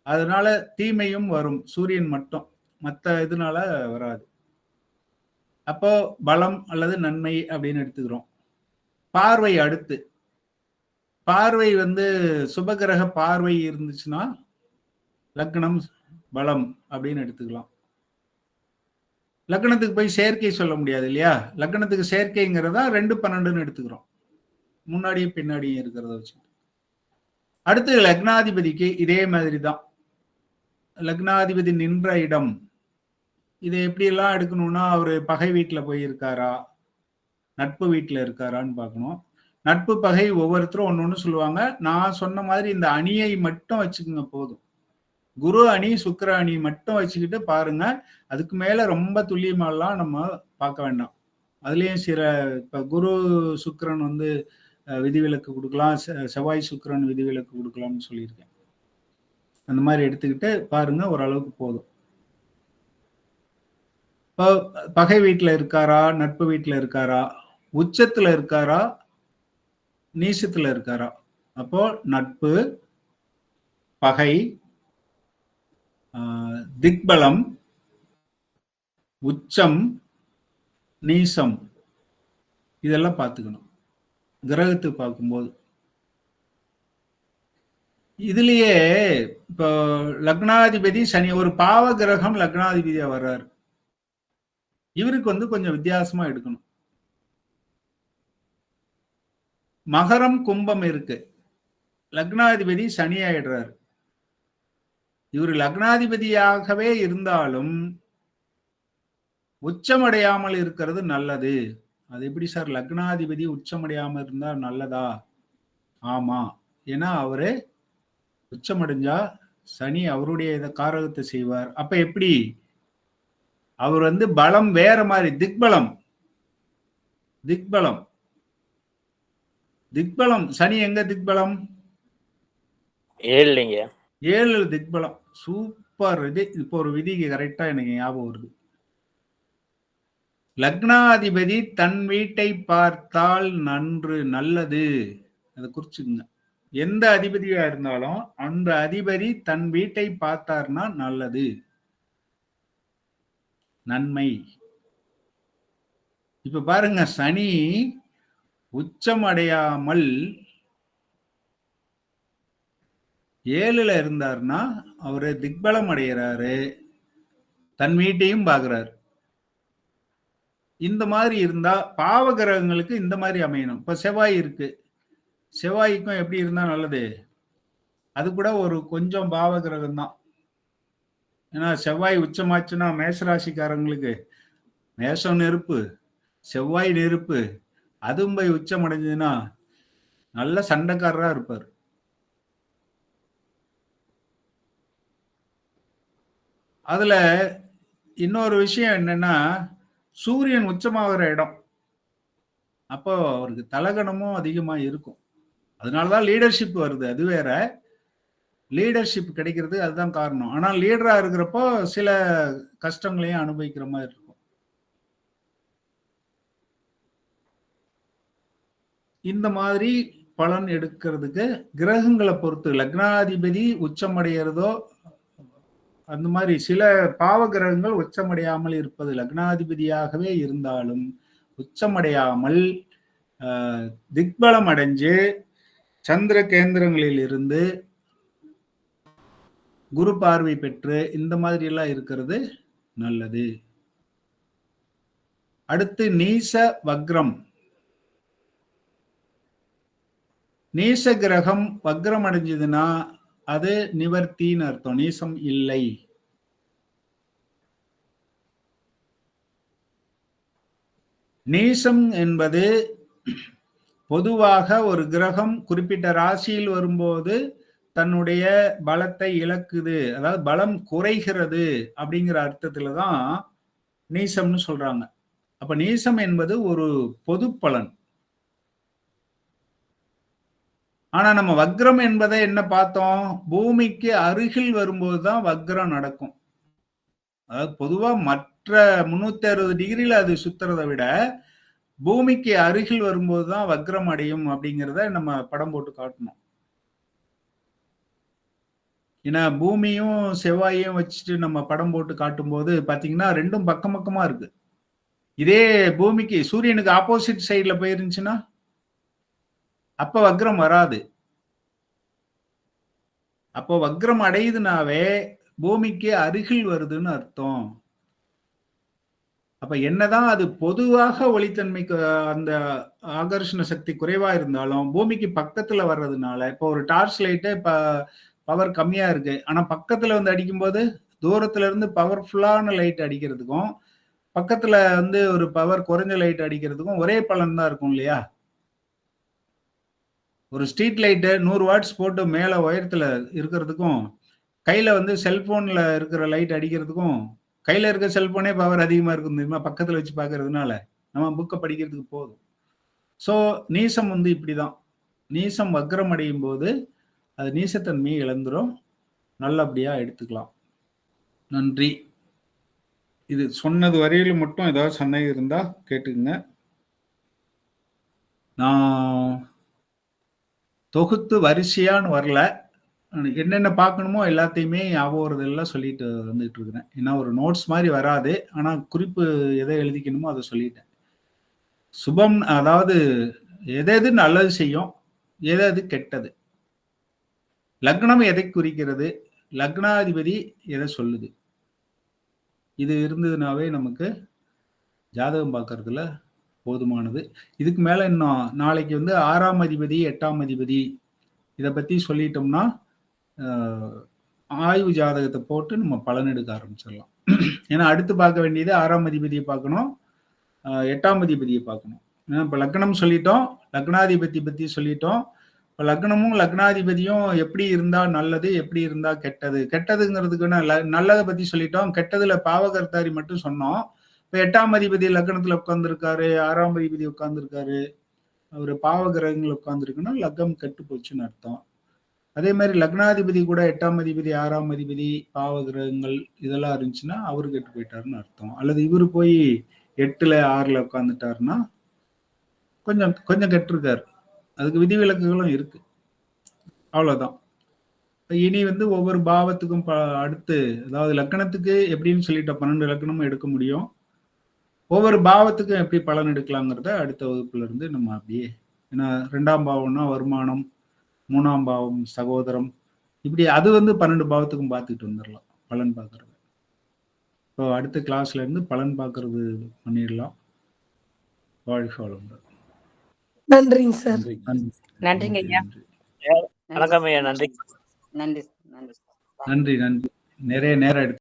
அதனால தீமையும் வரும். சூரியன் மட்டும், மற்ற இதனால வராது. அப்போ பலம் அல்லது நன்மை அப்படின்னு எடுத்துக்கிறோம். பார்வை அடுத்து, பார்வை வந்து சுபகிரக பார்வை இருந்துச்சுன்னா லக்னம் பலம் அப்படின்னு எடுத்துக்கலாம். லக்னத்துக்கு போய் சேர்க்கை சொல்ல முடியாது இல்லையா? லக்னத்துக்கு சேர்க்கைங்கிறதா 2-12 எடுத்துக்கிறோம், முன்னாடியும் பின்னாடியும் இருக்கிறத வச்சு. அடுத்து லக்னாதிபதிக்கு இதே மாதிரி தான். லக்னாதிபதி நின்ற இடம், இதை எப்படி எல்லாம் எடுக்கணும்னா அவரு பகை வீட்டுல போய் இருக்காரா, நட்பு வீட்டுல இருக்காரான்னு பார்க்கணும். நட்பு பகை ஒவ்வொருத்தரும் ஒண்ணு சொல்லுவாங்க. நான் சொன்ன மாதிரி இந்த அணியை மட்டும் வச்சுக்கோங்க போதும். குரு அணி சுக்கிர அணி மட்டும் வச்சுக்கிட்டு பாருங்க. அதுக்கு மேல ரொம்ப துல்லியமாலாம் நம்ம பார்க்க வேண்டாம். அதுலயும் சில இப்ப குரு சுக்கிரன் வந்து விதிவிலக்கு கொடுக்கலாம், செவ்வாய் சுக்கிரன் விதிவிலக்கு கொடுக்கலாம்னு சொல்லியிருக்கேன். அந்த மாதிரி எடுத்துக்கிட்டு பாருங்க, ஓரளவுக்கு போதும். இப்போ பகை வீட்டுல இருக்காரா, நட்பு வீட்டுல இருக்காரா, உச்சத்துல இருக்காரா, நீசத்துல இருக்காரா? அப்போ நட்பு, பகை, திக்பலம், உச்சம், நீசம், இதெல்லாம் பார்த்துக்கணும் கிரகத்தை பார்க்கும்போது. இதுலயே இப்போ லக்னாதிபதி சனி, ஒரு பாவ கிரகம் லக்னாதிபதியா வர்றாரு. இவருக்கு வந்து கொஞ்சம் வித்தியாசமா எடுக்கணும். மகரம் கும்பம் இருக்கு, லக்னாதிபதி சனி ஆயிடுறாரு. இவர் லக்னாதிபதியாகவே இருந்தாலும் உச்சமடையாமல் இருக்கிறது நல்லது. அது எப்படி சார் லக்னாதிபதி உச்சமடையாம இருந்தா நல்லதா? ஆமா, ஏன்னா அவரு உச்சமடைஞ்சா சனி அவருடைய காரகத்தை செய்வார். அப்ப எப்படி அவர் வந்து பலம் வேற மாதிரி, திக்பலம். திக்பலம் திக்பலம் சனி எங்க திக்பலம்? 7 திக்பலம். சூப்பர். இது இப்போ ஒரு விதி கரெக்டா எனக்கு ஞாபகம் வருது. லக்னாதிபதி தன் வீட்டை பார்த்தால் நன்று, நல்லது. அதை குறிச்சுங்க. எந்த அதிபதியா இருந்தாலும் அந்த அதிபதி தன் வீட்டை பார்த்தார்னா நல்லது, நன்மை. இப்ப பாருங்க, சனி உச்சம் அடையாமல் 7ல இருந்தார்னா அவரு திக்பலம் அடைகிறாரு, தன் வீட்டையும் பார்க்கிறாரு. இந்த மாதிரி இருந்தா பாவ கிரகங்களுக்கு இந்த மாதிரி அமையணும். இப்ப செவ்வாய் இருக்கு, செவ்வாய்க்கும் எப்படி இருந்தா நல்லது? அது கூட ஒரு கொஞ்சம் பாவ கிரகம் தான். ஏன்னா செவ்வாய் உச்சமாச்சுன்னா மேஷராசிக்காரங்களுக்கு, மேஷம் நெருப்பு, செவ்வாய் நெருப்பு, அதுவும் போய் உச்சம் அடைஞ்சதுன்னா நல்ல சண்டைக்காரரா இருப்பார். அதுல இன்னொரு விஷயம் என்னன்னா, சூரியன் உச்சமாகிற இடம், அப்போ அவருக்கு தலகணமும் அதிகமா இருக்கும். அதனாலதான் லீடர்ஷிப் வருது. அது வேற, லீடர்ஷிப் கிடைக்கிறது அதுதான் காரணம். ஆனா லீடரா இருக்கிறப்போ சில கஷ்டங்களையும் அனுபவிக்கிற மாதிரி இருக்கும். இந்த மாதிரி பலன் எடுக்கிறதுக்கு கிரகங்களை பொறுத்து, லக்னாதிபதி உச்சமடைகிறதோ அந்த மாதிரி சில பாவ கிரகங்கள் உச்சமடையாமல் இருப்பது, லக்னாதிபதியாகவே இருந்தாலும் உச்சமடையாமல் திக்பலம் அடைஞ்சு சந்திர கேந்திரங்களில் இருந்து குரு பார்வை பெற்று இந்த மாதிரி எல்லாம் இருக்கிறது நல்லது. அடுத்து நீச வக்ரம். நீச கிரகம் வக்ரம் அடைஞ்சதுன்னா அது நிவர்த்தின்னு அர்த்தம், நீசம் இல்லை. நீசம் என்பது பொதுவாக ஒரு கிரகம் குறிப்பிட்ட ராசியில் வரும்போது தன்னுடைய பலத்தை இழக்குது, அதாவது பலம் குறைகிறது அப்படிங்கிற அர்த்தத்துல தான் நீசம்னு சொல்றாங்க. அப்ப நீசம் என்பது ஒரு பொது பலன். ஆனா நம்ம வக்ரம் என்பதை என்ன பார்த்தோம்? பூமிக்கு அருகில் வரும்போதுதான் வக்ரம் நடக்கும். அதாவது பொதுவா மற்ற 360 டிகிரில அது சுத்துறதை விட பூமிக்கு அருகில் வரும்போதுதான் வக்ரம் அடையும் அப்படிங்கிறத நம்ம படம் போட்டு காட்டணும். ஏன்னா பூமியும் செவ்வாயையும் வச்சுட்டு நம்ம படம் போட்டு காட்டும் போது பாத்தீங்கன்னா ரெண்டும் பக்கம் பக்கமா இருக்கு. இதே பூமிக்கு சூரியனுக்கு ஆப்போசிட் சைட்ல போயிருந்துச்சுன்னா அப்ப வக்ரம் வராது. அப்போ வக்ரம் அடையுதுனாவே பூமிக்கு அருகில் வருதுன்னு அர்த்தம். அப்ப என்னதான் அது பொதுவாக ஒளித்தன்மைக்கு அந்த ஆகர்ஷண சக்தி குறைவா இருந்தாலும் பூமிக்கு பக்கத்துல வர்றதுனால, இப்போ ஒரு டார்ச் லைட்டு இப்ப பவர் கம்மியா இருக்கு, ஆனா பக்கத்துல வந்து அடிக்கும்போது தூரத்துல இருந்து பவர்ஃபுல்லான லைட் அடிக்கிறதுக்கும் பக்கத்துல வந்து ஒரு பவர் குறைஞ்ச லைட் அடிக்கிறதுக்கும் ஒரே பலன் தான் இருக்கும் இல்லையா? ஒரு ஸ்ட்ரீட் லைட்டு 100 வாட்ஸ் போட்டு மேல உயரத்துல இருக்கிறதுக்கும் கையில வந்து செல்போன்ல இருக்கிற லைட் அடிக்கிறதுக்கும், கையில இருக்க செல்போனே பவர் அதிகமா இருக்கும் தெரியுமா? பக்கத்துல வச்சு பார்க்கறதுனால நம்ம புக்கை படிக்கிறதுக்கு போதும். ஸோ நீசம் வந்து இப்படிதான். நீசம் வக்ரம் அடையும் போது அது நீசத்தன்மையை இழந்துரும். நல்லபடியா எடுத்துக்கலாம். நன்றி. இது சொன்னது வரையிலும் மட்டும் ஏதாவது சந்தேகம் இருந்தா கேட்டுக்குங்க. நான் தொகுத்து வரிசையான்னு வரல, என்னென்ன பார்க்கணுமோ எல்லாத்தையுமே ஞாபகம் எல்லாம் சொல்லிட்டு வந்துட்டு இருக்கிறேன். ஏன்னா ஒரு நோட்ஸ் மாதிரி வராது, ஆனா குறிப்பு எதை எழுதிக்கணுமோ அதை சொல்லிட்டேன். சுபம் அதாவது எது நல்லது செய்யும், எது கெட்டது, லக்னம் எதை குறிக்கிறது, லக்னாதிபதி எதை சொல்லுது, இது இருந்ததுனாவே நமக்கு ஜாதகம் பார்க்கறதுல போதுமானது. இதுக்கு மேல இன்னும் நாளைக்கு வந்து 6ஆம் அதிபதி 8ஆம் அதிபதி இதை பத்தி சொல்லிட்டோம்னா ஆய்வு ஜாதகத்தை போட்டு நம்ம பலன் எடுக்க ஆரம்பிச்சிடலாம். ஏன்னா அடுத்து பார்க்க வேண்டியது 6ஆம் அதிபதியை பார்க்கணும், 8ஆம் அதிபதியை பார்க்கணும். ஏன்னா இப்போ லக்னம் சொல்லிட்டோம், லக்னாதிபதி பத்தி சொல்லிட்டோம். இப்போ லக்னமும் லக்னாதிபதியும் எப்படி இருந்தா நல்லது, எப்படி இருந்தா கெட்டது, கெட்டதுங்கிறதுக்குன்னா நல்லதை பத்தி சொல்லிட்டோம், கெட்டதுல பாவகர்த்தாரி மட்டும் சொன்னோம். இப்போ 8ஆம் அதிபதி லக்னத்துல உட்கார்ந்துருக்காரு, 6ஆம் அதிபதி உட்கார்ந்துருக்காரு, ஒரு பாவ கிரகங்கள் உட்கார்ந்துருக்குன்னா லக்னம் கெட்டு போச்சுன்னு அர்த்தம். அதே மாதிரி லக்னாதிபதி கூட 8ஆம் அதிபதி 6ஆம் அதிபதி பாவ கிரகங்கள் இதெல்லாம் இருந்துச்சுன்னா அவரு கெட்டு போயிட்டாருன்னு அர்த்தம். அல்லது இவரு போய் 8ல 6ல உட்காந்துட்டாருன்னா கொஞ்சம் கொஞ்சம் கெட்டிருக்காரு. அதுக்கு விதிவிலக்குகளும் இருக்கு. அவ்வளவுதான். இனி வந்து ஒவ்வொரு பாவத்துக்கும் அடுத்து, அதாவது லக்கணத்துக்கு எப்படின்னு சொல்லிட்டோம், 12 லக்கணமும் எடுக்க முடியும். ஒவ்வொரு பாவத்துக்கும் எப்படி பலன் எடுக்கலாங்கிறத அடுத்த வகுப்புல இருந்து நம்ம அப்படியே, ஏன்னா 2ஆம் பாவம்னா வருமானம், 3ஆம் பாவம் சகோதரம், இப்படி அது வந்து 12 பாவத்துக்கும் பார்த்துட்டு வந்துடலாம் பலன் பார்க்கறது. இப்போ அடுத்த கிளாஸ்ல இருந்து பலன் பார்க்கறது பண்ணிடலாம். வாழ்க வளமுடன். நன்றிங்க சார். நன்றிங்க ஐயா. வணக்கம் ஐயா. நன்றி. நன்றி. நன்றி. நிறைய நேரம் எடுத்து